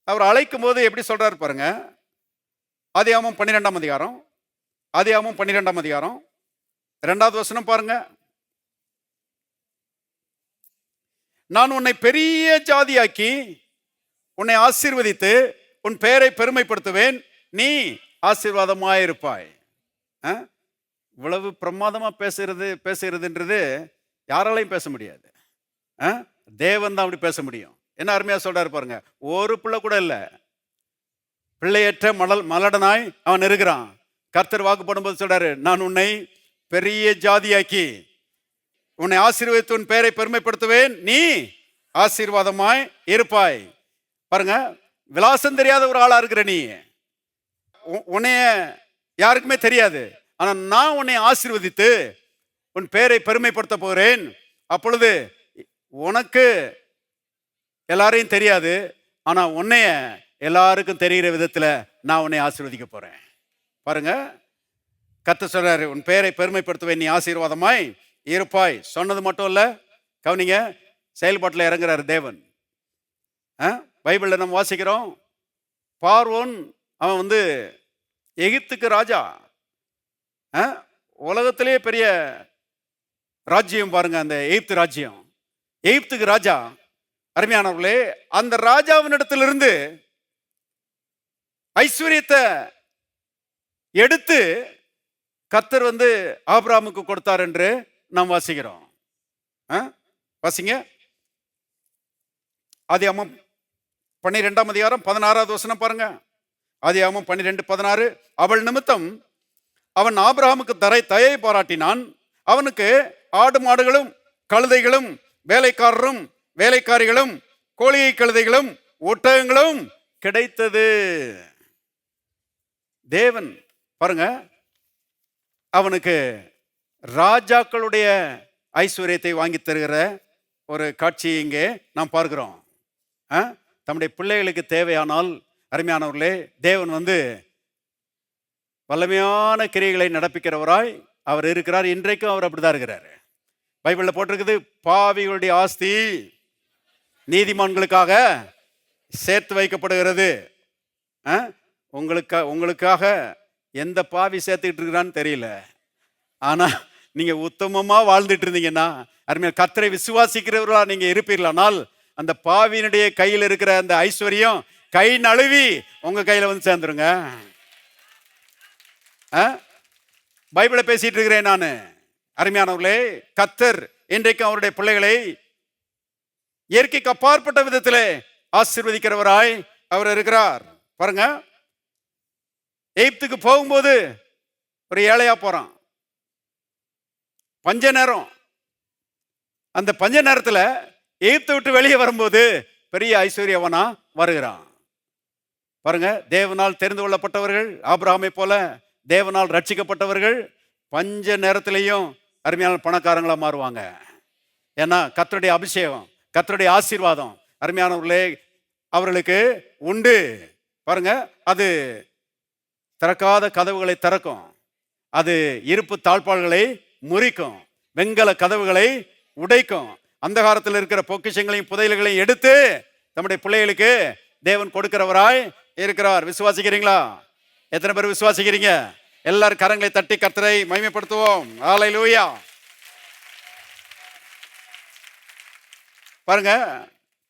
அவர் அழைக்கும் போது எப்படி சொல்றாரு பாருங்க. ஆதியாகமம் 12ஆம் அதிகாரம், ஆதியாகமம் 12ஆம் அதிகாரம் 2வது வசனம் பாருங்க. நான் உன்னை பெரிய ஜாதியாக்கி உன்னை ஆசீர்வதித்து உன் பெயரை பெருமைப்படுத்துவேன், நீ ஆசீர்வாதமாயிருப்பாய். இவ்வளவு பிரமாதமா பேசுகிறதுன்றது யாராலையும் பேச முடியாது. தேவன் தான் அப்படி பேச முடியும். என்ன அருமையா சொல்றாரு பாருங்க. ஒரு பிள்ளை கூட இல்லை, பிள்ளையற்ற மலடனாய் அவன் இருக்கிறான். கர்த்தர் வாக்கு போடும்போது சொல்றாரு, நான் உன்னை பெரிய ஜாதியாக்கி உன்னை ஆசீர்வதித்து உன் பெயரை பெருமைப்படுத்துவேன், நீ ஆசீர்வாதமாய் இருப்பாய். பாருங்க, விலாசம் தெரியாத ஒரு ஆளா இருக்கிற நீ, உன்னைய யாருக்குமே தெரியாது. ஆனா நான் உன்னை ஆசீர்வதித்து உன் பெயரை பெருமைப்படுத்த போகிறேன். அப்பொழுது உனக்கு எல்லாரையும் தெரியாது, ஆனா உன்னைய எல்லாருக்கும் தெரிகிற விதத்துல நான் உன்னை ஆசீர்வதிக்க போறேன். பாருங்க, கர்த்தர் சொல்றாரு, உன் பெயரை பெருமைப்படுத்துவேன், நீ ஆசீர்வாதமாய் இருப்பாய். சொன்னது மட்டும் இல்ல, கவனிங்க, செயல்பாட்டில் இறங்குறாரு தேவன். பைபிள்ல நம்ம வாசிக்கிறோம், பார்வோன் அவன் வந்து எகிப்துக்கு ராஜா, உலகத்திலேயே பெரிய ராஜ்யம் பாருங்க, அந்த எகிப்து ராஜ்யம். எகிப்துக்கு ராஜா. அருமையானவர்களே, அந்த ராஜாவினிடத்திலிருந்து ஐஸ்வர்யத்தை எடுத்து கர்த்தர் வந்து ஆபிரகாமுக்கு கொடுத்தார் என்று நாம் வாசிக்கிறோம். வாசிங்க, ஆதியாகமம் 12ஆம் அதிகாரம் 16வது வசனம் பாருங்க. ஆதியாகமம் 12:16. அவள் நிமித்தம் அவன் ஆபிரகாமுக்கு தயை பாராட்டினான். அவனுக்கு ஆடு மாடுகளும் கழுதைகளும் வேலைக்காரரும் வேலைக்காரிகளும் கோழியை கழுதைகளும் ஒட்டகங்களும் கிடைத்தது. தேவன் பாருங்க, அவனுக்கு ராஜாக்களுடைய ஐஸ்வர்யத்தை வாங்கி தருகிற ஒரு காட்சியை இங்கே நாம் பார்க்கிறோம். தம்முடைய பிள்ளைகளுக்கு தேவையானால், அருமையானவர்களே, தேவன் வல்லமையான கிரியைகளை நடப்பிக்கிறவராய் அவர் இருக்கிறார். இன்றைக்கும் அவர் அப்படிதான் இருக்கிறார். பைபிளில் போட்டிருக்குது, பாவிகளுடைய ஆஸ்தி நீதிமான்களுக்காக சேர்த்து வைக்கப்படுகிறது. உங்களுக்காக எந்த பாவி சேர்த்துக்கிட்டு இருக்கிறான்னு தெரியல. ஆனா நீங்க உத்தமமா வாழ்ந்துட்டு இருந்தீங்கன்னா, அருமையான கர்த்தரை விசுவாசிக்கிறவர்களா நீங்க இருப்பீர்களானால், அந்த பாவியினுடைய கையில் இருக்கிற அந்த ஐஸ்வர்யம் கை நழுவி உங்க கையில சேர்ந்துருங்க. பைபிளை பேசிட்டு இருக்கிறேன் நான். அருமையானவர்களே, கர்த்தர் இன்றைக்கு அவருடைய பிள்ளைகளை இயற்கைக்கு அப்பாற்பட்ட விதத்திலே ஆசீர்வதிக்கிறவராய் அவர் இருக்கிறார். பாருங்க, எகிப்துக்கு போகும்போது ஒரு ஏழையா போறான். பஞ்ச நேரம். அந்த பஞ்ச நேரத்துல எகிப்தை விட்டு வெளியே வரும்போது பெரிய ஐஸ்வர்யவனா வருகிறான். பாருங்க, தேவனால் தெரிந்து கொள்ளப்பட்டவர்கள், ஆபிரகாமை போல தேவனால் ரட்சிக்கப்பட்டவர்கள் பஞ்ச நேரத்திலையும் அருமையான பணக்காரங்களா மாறுவாங்க. ஏன்னா கர்த்தருடைய அபிஷேகம், கர்த்தருடைய ஆசீர்வாதம் அருமையானவர்களே அவர்களுக்கு உண்டு. பாருங்க, அது திறக்காத கதவுகளை திறக்கும், அது இருப்பு தாழ்பாள்களை முறிக்கும், வெண்கல கதவுகளை உடைக்கும், அந்தகாரத்தில் இருக்கிற பொக்கிஷங்களையும் புதையல்களையும் எடுத்து நம்முடைய பிள்ளைகளுக்கு தேவன் கொடுக்கிறவராய் இருக்கிறார். விசுவாசிக்கிறீங்களா? எத்தனை பேர் விசுவாசிக்கிறீங்க? எல்லாரும் கரங்களை தட்டி கர்த்தரை மகிமைப்படுத்துவோம். ஹல்லேலூயா. பாருங்க,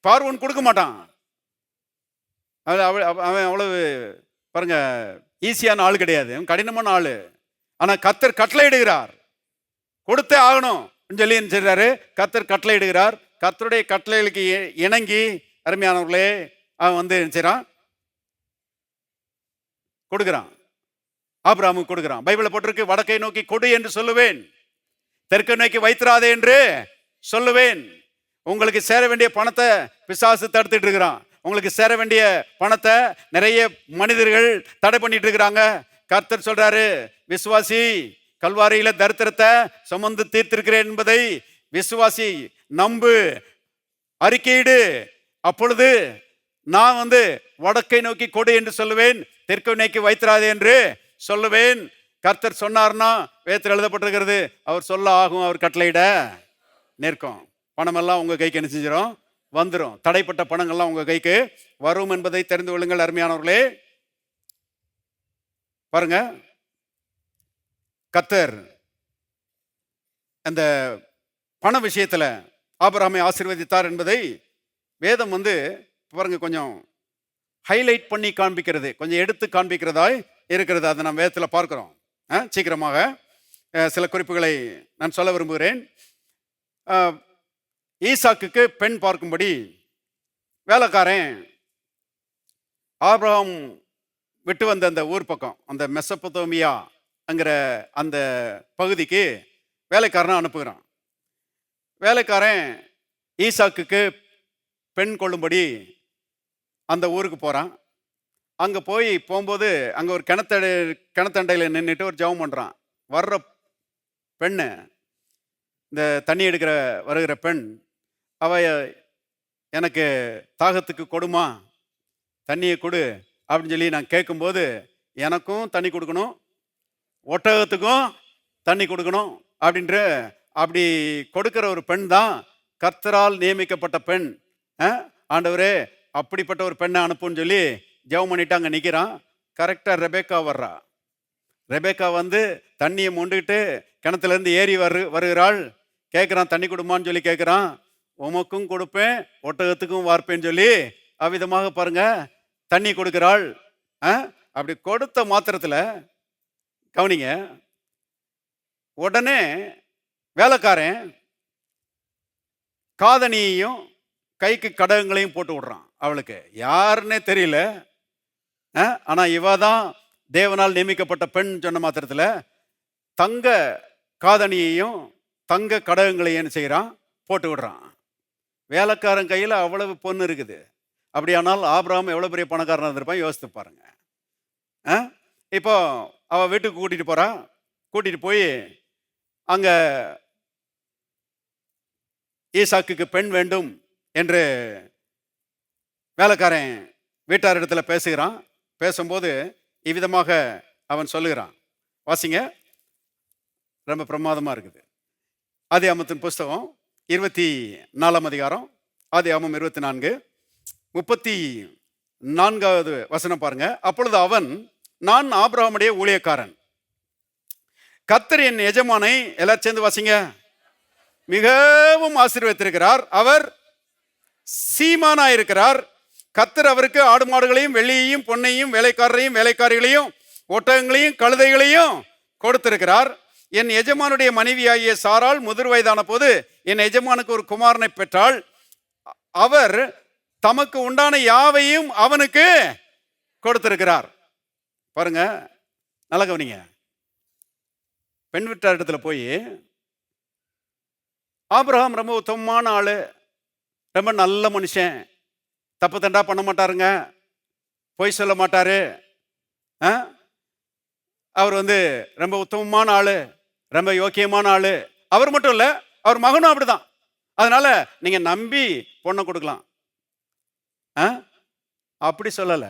பார்வோன் கொடுக்க மாட்டான். அவன் அவ்வளவு பாருங்க ஈஸியான ஆள் கிடையாது, கடினமான ஆளு. ஆனா கர்த்தர் கட்டளை இடுகிறார், கொடுத்தே ஆகணும் சொல்லி என்ன செய்றாரு? கர்த்தர் கட்டளை இடுகிறார். கர்த்தருடைய கட்டளைகளுக்கு இணங்கி அருமையானவர்களே அவன் என்ன செய்றான்? கொடுக்கிறான். ஆபிரகாமுக்கு கொடுக்கிறான். பைபிளை போட்டிருக்கு, வடக்கை நோக்கி கொடு என்று சொல்லுவேன், தெற்கை நோக்கி வைத்திராதே என்று சொல்லுவேன். உங்களுக்கு சேர வேண்டிய பணத்தை பிசாசு தடுத்துட்டு இருக்கிறான். உங்களுக்கு சேர வேண்டிய பணத்தை நிறைய மனிதர்கள் தடை பண்ணிட்டு இருக்கிறாங்க. கர்த்தர் சொல்றாரு, விசுவாசி, கல்வாரியில தரித்திரத்தை சுமந்து தீர்த்திருக்கிறேன் என்பதை விசுவாசி, நம்பு, அறிக்கையிடு. அப்பொழுது நான் வடக்கை நோக்கி கொடு என்று சொல்லுவேன், தெற்கை நோக்கி வைத்திராதே என்று சொல்லுவேன். கர்த்தர் சொன்னார்னா வேதத்தில் எழுதப்பட்டிருக்கிறது, அவர் சொல்ல ஆகும், அவர் கட்டளையிட நிற்கும். பணமெல்லாம் உங்க கைக்கு என்ன செஞ்சிடும்? வந்துடும். தடைப்பட்ட பணங்கள்லாம் உங்க கைக்கு வரும் என்பதை தெரிந்து கொள்ளுங்கள் அருமையானவர்களே. பாருங்க, கர்த்தர் அந்த பண விஷயத்துல ஆபிரகாமை ஆசீர்வதித்தார் என்பதை வேதம் பாருங்க கொஞ்சம் ஹைலைட் பண்ணி காண்பிக்கிறது, கொஞ்சம் எடுத்து காண்பிக்கிறதாய் இருக்கிறது. அதை நம்ம வேதத்தில் பார்க்கிறோம். சீக்கிரமாக சில குறிப்புகளை நான் சொல்ல விரும்புகிறேன். ஈசாக்குக்கு பெண் பார்க்கும்படி வேலைக்காரன் ஆபிரகாம் விட்டு வந்த அந்த ஊர் பக்கம், அந்த மெசொப்பொத்தேமியா அங்கிற அந்த பகுதிக்கு வேலைக்காரனை அனுப்புகிறான். வேலைக்காரன் ஈசாக்குக்கு பெண் கொள்ளும்படி அந்த ஊருக்கு போகிறான். அங்கே போகும்போது அங்கே ஒரு கிணத்தண்டையில் நின்றுட்டு ஒரு ஜெபம் பண்ணுறான். வர்ற பெண்ணு, இந்த தண்ணி எடுக்கிற வருகிற பெண், அவ எனக்கு தாகத்துக்கு கொடுமா, தண்ணியை கொடு அப்படின்னு சொல்லி நான் கேட்கும்போது, எனக்கும் தண்ணி கொடுக்கணும், ஒட்டகத்துக்கும் தண்ணி கொடுக்கணும் அப்படின்ற அப்படி கொடுக்கிற ஒரு பெண் தான் கர்த்தரால் நியமிக்கப்பட்ட பெண். ஆண்டவரே, அப்படிப்பட்ட ஒரு பெண்ணை அனுப்புன்னு சொல்லி ஜெபம் பண்ணிட்டு அங்கே நிற்கிறான். கரெக்டாக ரெபேக்கா வர்றா. ரெபேக்கா தண்ணியை மொண்டுக்கிட்டு கிணத்துலேருந்து ஏறி வருகிறாள். கேட்குறான், தண்ணி கொடுமான்னு சொல்லி கேட்குறான். உமக்கும் கொடுப்பேன், ஒட்டகத்துக்கும் வார்ப்பேன்னு சொல்லி அவ்விதமாக பாருங்க தண்ணி கொடுக்கிறாள். அப்படி கொடுத்த மாத்திரத்தில் கவனிங்க, உடனே வேலைக்காரன் காதணியையும் கைக்கு கடகங்களையும் போட்டு விடுறான். அவளுக்கு யாருன்னே தெரியல. ஆனா இவ தான் தேவனால் நியமிக்கப்பட்ட பெண் சொன்ன மாத்திரத்தில் தங்க காதணியையும் தங்க கடகங்களையும் என்ன செய்கிறான்? போட்டு விடுறான். வேலைக்காரன் கையில் அவ்வளவு பொண்ணு இருக்குது. அப்படியானால் ஆபிரகாம் எவ்வளோ பெரிய பணக்காரனாக இருந்திருப்பான் யோசித்து பாருங்க. இப்போ அவள் வீட்டுக்கு கூட்டிகிட்டு போகிறான். கூட்டிகிட்டு போய் அங்கே ஈசாக்குக்கு பெண் வேண்டும் என்று வேலைக்காரன் வீட்டார் இடத்துல பேசுகிறான். பேசும்போது இவ்விதமாக அவன் சொல்லுகிறான். வாசிங்க, ரொம்ப பிரமாதமாக இருக்குது. ஆதியாகமத்தின் புஸ்தகம் 24ஆம் அதிகாரம், ஆதியாகமம் 24 34வது வசனம் பாருங்க. அப்பொழுது அவன், நான் ஆபிரகாமுடைய ஊழியக்காரன், கர்த்தர் என் எஜமானை, எல்லாரும் சேர்ந்து வாசிங்க, மிகவும் ஆசீர்வதித்திருக்கிறார். அவர் சீமானாயிருக்கிறார். கர்த்தர் அவருக்கு ஆடு மாடுகளையும் வெள்ளியையும் பொன்னையும் வேலைக்காரரையும் வேலைக்காரிகளையும் ஒட்டகங்களையும் கழுதைகளையும் கொடுத்திருக்கிறார். என் எஜமானுடைய மனைவியாகிய சாராள் முதிர் வயதான போது என் எஜமானுக்கு ஒரு குமாரனை பெற்றாள். அவர் தமக்கு உண்டான யாவையும் அவனுக்கு கொடுத்திருக்கிறார். பாருங்க, நல்ல கவனிங்க. பெண் வீட்டார் இடத்துல போய், ஆபிரகாம் ரொம்ப உத்தமமான ஆளு, ரொம்ப நல்ல மனுஷன், தப்பு தண்டா பண்ண மாட்டாருங்க, பொய் சொல்ல மாட்டாரு, அவர் ரொம்ப உத்தமமான ஆளு, ரொம்ப யோக்கியமான ஆளு. அவர் மட்டும் இல்ல, அவர் மகனும் அப்படிதான். அதனால நீங்க நம்பி பொண்ணை கொடுக்கலாம். அப்படி சொல்லல,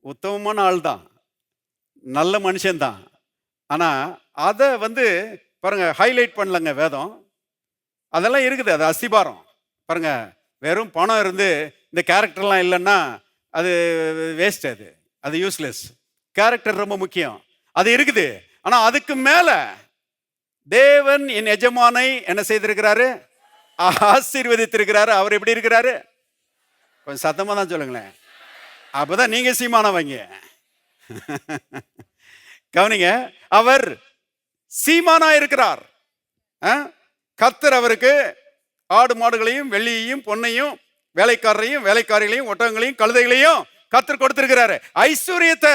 உத்தமமான ஆள் தான், நல்ல மனுஷன்தான். ஆனா அதை பாருங்க ஹைலைட் பண்ணலங்க வேதம். அதெல்லாம் இருக்குது, அது அஸ்திபாரம். பாருங்க, வெறும் பணம் இருந்து இந்த கேரக்டர்லாம் இல்லைன்னா அது வேஸ்ட், அது யூஸ்லெஸ். கேரக்டர் ரொம்ப முக்கியம், அது இருக்குது. ஆனா அதுக்கு மேல தேவன் என் எஜமானை என்ன செய்திருக்கிறாரு? ஆசீர்வதித்திருக்கிறாரு. அவர் எப்படி இருக்கிறாரு? கொஞ்சம் சத்தமா தான் சொல்லுங்களேன், அப்பதான் நீங்க சீமானவங்க. கவனிங்க, அவர் சீமானா இருக்கிறார். கர்த்தர் அவருக்கு ஆடு மாடுகளையும் வெள்ளியையும் பொன்னையும் வேலைக்காரரையும் வேலைக்காரிகளையும் ஒட்டகங்களையும் கழுதைகளையும் கர்த்தர் கொடுத்திருக்கிறாரு. ஐஸ்வர்யத்தை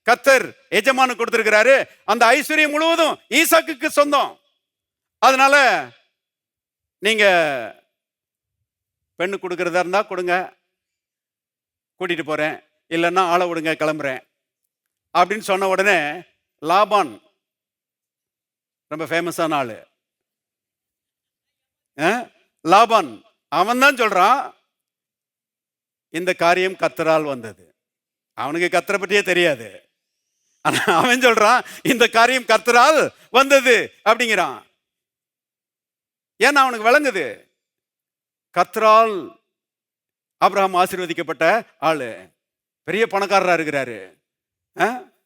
கர்த்தர் எஜமானு கொடுத்திருக்கிறாரு. அந்த ஐஸ்வர்யம் முழுவதும் ஈசாக்குக்கு சொந்தம். அதனால நீங்க பெண்ணு கொடுக்கறதா இருந்தா கொடுங்க, கூட்டிட்டு போறேன், இல்லைன்னா ஆளை விடுங்க, கிளம்புறேன் அப்படின்னு சொன்ன உடனே லாபான் ரொம்ப ஃபேமஸான ஆளு. லாபான் அவன் தான் சொல்றான், இந்த காரியம் கர்த்தரால் வந்தது. அவனுக்கு கர்த்தரை பற்றியே தெரியாது, ஆனா அவன் சொல்றான் இந்த காரியம் கர்த்தரால் வந்தது அப்படிங்கிறான். ஏன்னா அவனுக்கு விளங்குது, கர்த்தரால் ஆபிரகாம் ஆசீர்வதிக்கப்பட்ட ஆளு, பெரிய பணக்காரரா இருக்கிறாரு.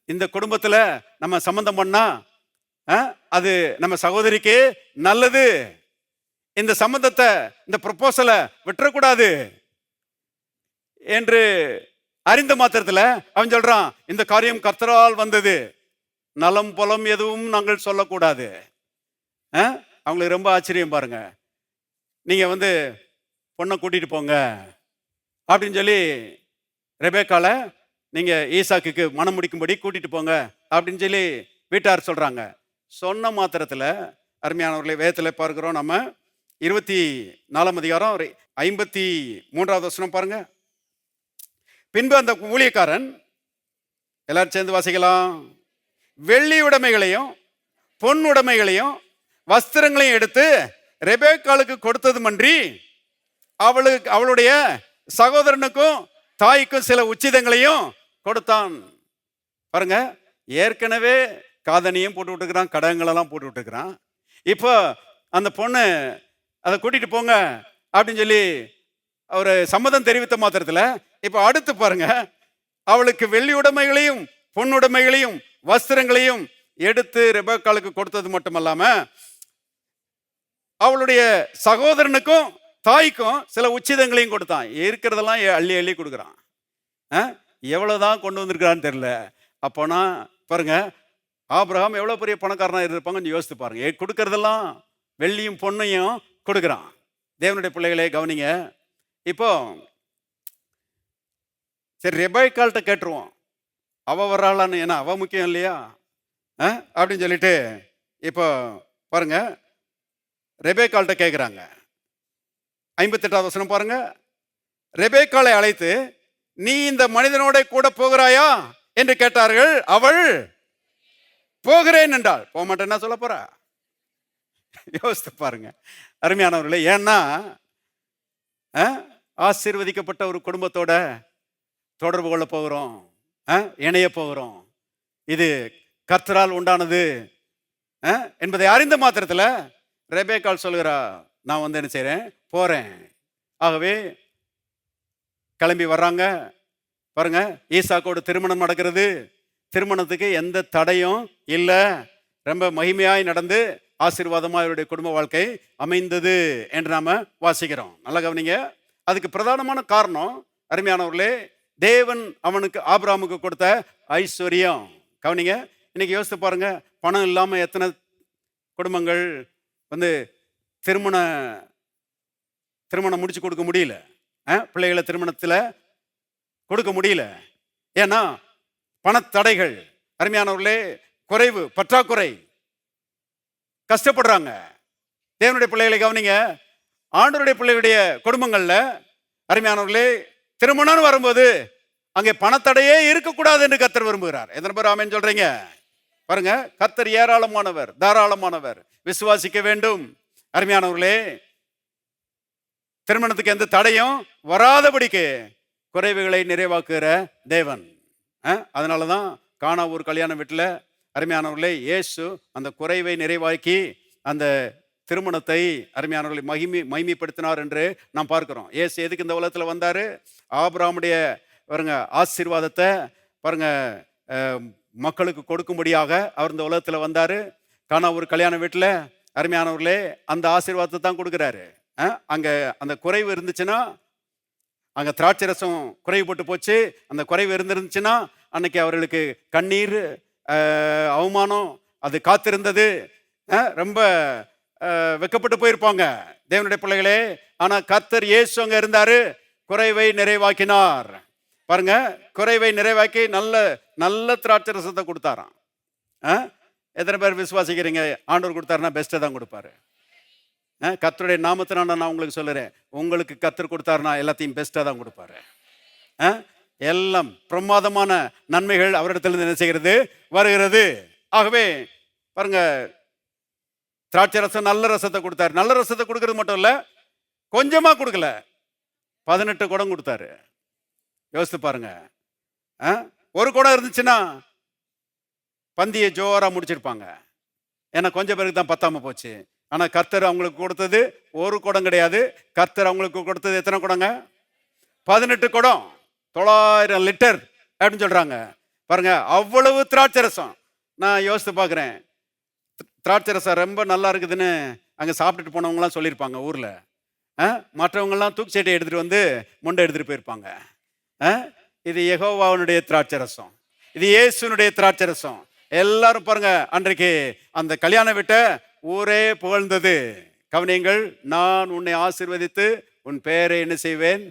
இந்த குடும்பத்துல நம்ம சம்பந்தம் பண்ணா அது நம்ம சகோதரிக்கு நல்லது. இந்த சம்பந்தத்தை, இந்த ப்ரொபோசலை விட்டுறக்கூடாது என்று அறிந்த மாத்திரத்தில் அவன் சொல்றான், இந்த காரியம் கர்த்தரால் வந்தது, நலம் புலம் எதுவும் நாங்கள் சொல்லக்கூடாது. அவங்களுக்கு ரொம்ப ஆச்சரியம். பாருங்க, நீங்க பொண்ணை கூட்டிட்டு போங்க அப்படின்னு சொல்லி ரெபேக்கால நீங்க ஈசாக்குக்கு மனம் முடிக்கும்படி கூட்டிட்டு போங்க அப்படின்னு சொல்லி வீட்டார் சொல்றாங்க. சொன்ன மாத்திரத்தில் அருமையானவர்களை வேதத்தில் பார்க்கிறோம். நம்ம 24ஆம் அதிகாரம் 53வது வசனம் பாருங்க. பின்பு அந்த ஊழியக்காரன், எல்லாரும் சேர்ந்து வாசிக்கலாம், வெள்ளி உடைமைகளையும் பொன் உடைமைகளையும் வஸ்திரங்களையும் எடுத்து ரெபேக்காளுக்கு கொடுத்ததுமன்றி அவளுடைய சகோதரனுக்கும் தாய்க்கும் சில உச்சிதங்களையும் கொடுத்தான். பாருங்க, ஏற்கனவே காதணியும் போட்டு விட்டுக்கிறான், கடகங்களெல்லாம் போட்டு விட்டுக்கிறான். இப்போ அந்த பொண்ணு அதை கூட்டிட்டு போங்க அப்படின்னு சொல்லி அவர் சம்மதம் தெரிவித்த மாத்திரத்தில் இப்போ அடுத்து பாருங்க, அவளுக்கு வெள்ளி உடைமைகளையும் பொன் உடைமைகளையும் வஸ்திரங்களையும் எடுத்து ரெபேக்காளுக்கு கொடுத்தது மட்டுமல்லாம அவளுடைய சகோதரனுக்கும் தாய்க்கும் சில உச்சிதங்களையும் கொடுத்தான். இருக்கிறதெல்லாம் அள்ளி அள்ளி கொடுக்குறான். எவ்வளவுதான் கொண்டு வந்திருக்கிறான்னு தெரியல. அப்போனா பாருங்க, ஆபிரகாம் எவ்வளவு பெரிய பணக்காரனா இருப்பாங்க, கொஞ்சம் யோசித்து பாருங்க. கொடுக்கறதெல்லாம் வெள்ளியும் பொண்ணையும் கொடுக்குறான். தேவனுடைய பிள்ளைகளே கவனிங்க. இப்போ சரி, ரெபேக்காள்கிட்ட கேட்டுருவோம், அவ வர்றாளான்னு. ஏன்னா அவ முக்கியம் இல்லையா? அப்படின்னு சொல்லிட்டு இப்போ பாருங்க, ரெபேக்காள்கிட்ட கேட்குறாங்க. 58வது வசனம் பாருங்க. ரெபேக்காளை அழைத்து, நீ இந்த மனிதனோட கூட போகிறாயா என்று கேட்டார்கள். அவள் போகிறேன் என்றாள். போக மாட்டேன்னா சொல்ல போறா? யோசித்து பாருங்க அருமையானவர்களே. ஏன்னா ஆசீர்வதிக்கப்பட்ட ஒரு குடும்பத்தோட தொடர்பு கொள்ள போகிறோம், இணைய போகிறோம். இது கர்த்தரால் உண்டானது என்பதை அறிந்த மாத்திரத்தில் ரெபேக்காள் சொல்கிறா, நான் வந்து என்ன செய்கிறேன், போகிறேன். ஆகவே கிளம்பி வர்றாங்க. பாருங்க, ஈசாக்கோடு திருமணம் நடக்கிறது. திருமணத்துக்கு எந்த தடையும் இல்லை. ரொம்ப மகிமையாய் நடந்து ஆசீர்வாதமாக அவருடைய குடும்ப வாழ்க்கை அமைந்தது என்று நாம வாசிக்கிறோம். நல்லா கவனிங்க. அதுக்கு பிரதானமான காரணம் அருமையானவர்களே, தேவன் அவனுக்கு ஆபிரகாமுக்கு கொடுத்த ஐஸ்வர்யம். கவனிங்க, இன்னைக்கு யோசித்து பாருங்க, பணம் இல்லாமல் எத்தனை குடும்பங்கள் வந்து திருமணம் முடிச்சு கொடுக்க முடியல, பிள்ளைகளை திருமணத்தில் கொடுக்க முடியல. ஏன்னா பணத்தடைகள், அருமையானவர்களே, குறைவு, பற்றாக்குறை, கஷ்டப்படுறாங்க. தேவனுடைய பிள்ளைகளை கவனிங்க, ஆண்டவருடைய பிள்ளைகளுடைய குடும்பங்கள்ல அருமையானவர்களே, திருமணம் வரும்போது அங்கே பணத்தடையே இருக்கக்கூடாது என்று கர்த்தர் விரும்புகிறார். எத்தனை பேர் ஆமென் சொல்றீங்க? பாருங்க, கர்த்தர் ஏராளமானவர், தாராளமானவர், விசுவாசிக்க வேண்டும். அருமையானவர்களே, திருமணத்துக்கு எந்த தடையும் வராதபடிக்கு குறைவுகளை நிறைவாக்குகிற தேவன். அதனாலதான் கானா ஒரு கல்யாண வீட்டில் அருமையானவர்களே, இயேசு அந்த குறைவை நிறைவாக்கி அந்த திருமணத்தை அருமையானவர்களை மகிமைப்படுத்தினார் என்று நாம் பார்க்கிறோம். இயேசு எதுக்கு இந்த உலகத்தில் வந்தாரு? ஆபிரகாமுடைய பாருங்க ஆசீர்வாதத்தை பாருங்க மக்களுக்கு கொடுக்கும்படியாக அவர் இந்த உலகத்தில் வந்தாரு. கானா ஒரு கல்யாண வீட்டில் அருமையானவர்களே, அந்த ஆசீர்வாதத்தை தான் கொடுக்குறாரு. அங்கே அந்த குறைவு இருந்துச்சுன்னா, அங்கே திராட்சை ரசம் குறைவுபட்டு போச்சு, அந்த குறைவு இருந்துருந்துச்சுன்னா அன்னைக்கு அவர்களுக்கு கண்ணீர், அவமானம் அது காத்திருந்தது. ரொம்ப வெக்கப்பட்டு போயிருப்பாங்க தேவனுடைய பிள்ளைகளே. ஆனால் கர்த்தர் இயேசு அங்கே இருந்தாரு, குறைவை நிறைவாக்கினார். பாருங்க, குறைவை நிறைவாக்கி நல்ல நல்ல திராட்சை ரசத்தை கொடுத்தாராம். எத்தனை பேர் விசுவாசிக்கிறீங்க? ஆண்டவர் கொடுத்தாருன்னா பெஸ்ட்டை தான் கொடுப்பாரு. கர்த்தருடைய நாமத்தினால நான் உங்களுக்கு சொல்லுறேன், உங்களுக்கு கர்த்தர் கொடுத்தாருன்னா எல்லாத்தையும் பெஸ்ட்டாக தான் கொடுப்பாரு. எல்லாம் பிரமாதமான நன்மைகள் அவரிடத்திலிருந்து என்ன செய்கிறது, வருகிறது. ஆகவே பாருங்க, திராட்சை ரசம் நல்ல ரசத்தை கொடுத்தாரு. நல்ல ரசத்தை கொடுக்கறது மட்டும் இல்லை, கொஞ்சமா கொடுக்கல, 18 குடம் கொடுத்தாரு. யோசித்து பாருங்க. ஒரு குடம் இருந்துச்சுன்னா பந்தியை ஜோரா முடிச்சிருப்பாங்க. ஏன்னா கொஞ்சம் பேருக்கு தான் பத்தாம போச்சு. ஆனா கர்த்தர் அவங்களுக்கு கொடுத்தது ஒரு குடம் கிடையாது. கர்த்தர் அவங்களுக்கு கொடுத்தது எத்தனை குடங்க? 18 குடம், 900 லிட்டர் அப்படின்னு சொல்றாங்க. பாருங்க, அவ்வளவு திராட்சை ரசம். நான் யோசித்து பார்க்குறேன், திராட்சை ரசம் ரொம்ப நல்லா இருக்குதுன்னு அங்கே சாப்பிட்டுட்டு போனவங்களாம் சொல்லியிருப்பாங்க ஊரில். மற்றவங்கெல்லாம் தூக்கு சீட்டை எடுத்துகிட்டு வந்து முண்டை எடுத்துகிட்டு போயிருப்பாங்க. இது யெகோவாவுடைய திராட்சை ரசம், இது இயேசுனுடைய திராட்சை ரசம். எல்லாரும் பாருங்க, அன்றைக்கு அந்த கல்யாண வீட்டை ஊரே புகழ்ந்தது. கவனியங்கள், நான் உன்னை ஆசீர்வதித்து உன் பெயரை என்ன செய்வேன்,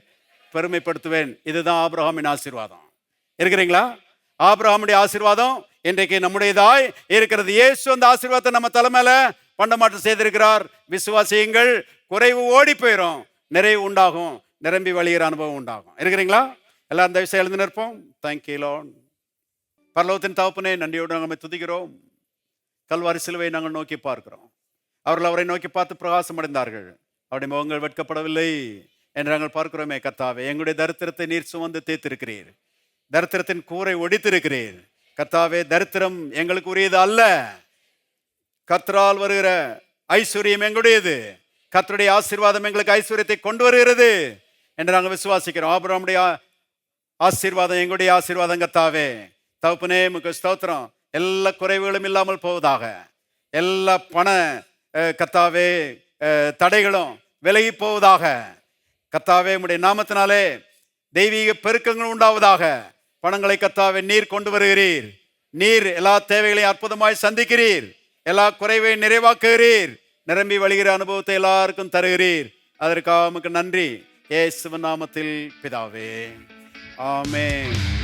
பெருமைப்படுத்துவேன். இதுதான் ஆபிரகாமின் ஆசீர்வாதம். இருக்கிறீங்களா? ஆபிரகாமுடைய ஆசீர்வாதம் இன்றைக்கு நம்முடையதாய் இருக்கிறது. இயேசு அந்த ஆசீர்வாதத்தை நம்ம தலைமையில பண்டமாற்றம் செய்திருக்கிறார். விசுவாசியுங்கள், குறைவு ஓடி போயிடும், நிறைவு உண்டாகும், நிரம்பி வழிகிற அனுபவம் உண்டாகும். இருக்கிறீங்களா? எல்லாரும் இந்த விஷயம் எழுந்து நிற்போம். Thank you Lord. பரலோகத்தின் தகப்பனே, நன்றியோடு நாங்கள் துதிக்கிறோம். கல்வாரி சிலுவை நாங்கள் நோக்கி பார்க்கிறோம். அவர்கள் அவரை நோக்கி பார்த்து பிரகாசம் அடைந்தார்கள், அவருடைய முகங்கள் வெட்கப்படவில்லை என்று நாங்கள் பார்க்கிறோமே. கர்த்தாவே, எங்களுடைய தரித்திரத்தை நீர் சுமந்து தீர்த்திருக்கிறீர், தரித்திரத்தின் கூரை ஒடித்திருக்கிறீர். கர்த்தாவே, தரித்திரம் எங்களுக்கு உரியது அல்ல, கர்த்தரால் வருகிற ஐஸ்வர்யம் எங்களுடையது. கர்த்தருடைய ஆசீர்வாதம் எங்களுக்கு ஐஸ்வர்யத்தை கொண்டு வருகிறது என்று நாங்கள் விசுவாசிக்கிறோம். ஆபிரகாமுடைய ஆசீர்வாதம் எங்களுடைய ஆசீர்வாதம். கர்த்தாவே தகப்பனே, உமக்கு ஸ்தோத்திரம். எல்லா குறைவுகளும் இல்லாமல் போவதாக, எல்லா பண கர்த்தாவே தடைகளும் விலகி போவதாக. கர்த்தாவே, உம்முடைய நாமத்தினாலே தெய்வீக பெருக்கங்கள் உண்டாவதாக. பணங்களை கர்த்தாவே நீர் கொண்டு வருகிறீர், நீர் எல்லா தேவைகளையும் அற்புதமாய் சந்திக்கிறீர், எல்லா குறைவை நிறைவாக்குகிறீர், நிரம்பி வழிகிற அனுபவத்தை எல்லாருக்கும் தருகிறீர். அதற்காக உமக்கு நன்றி. இயேசுவின் நாமத்தில் பிதாவே, ஆமென்.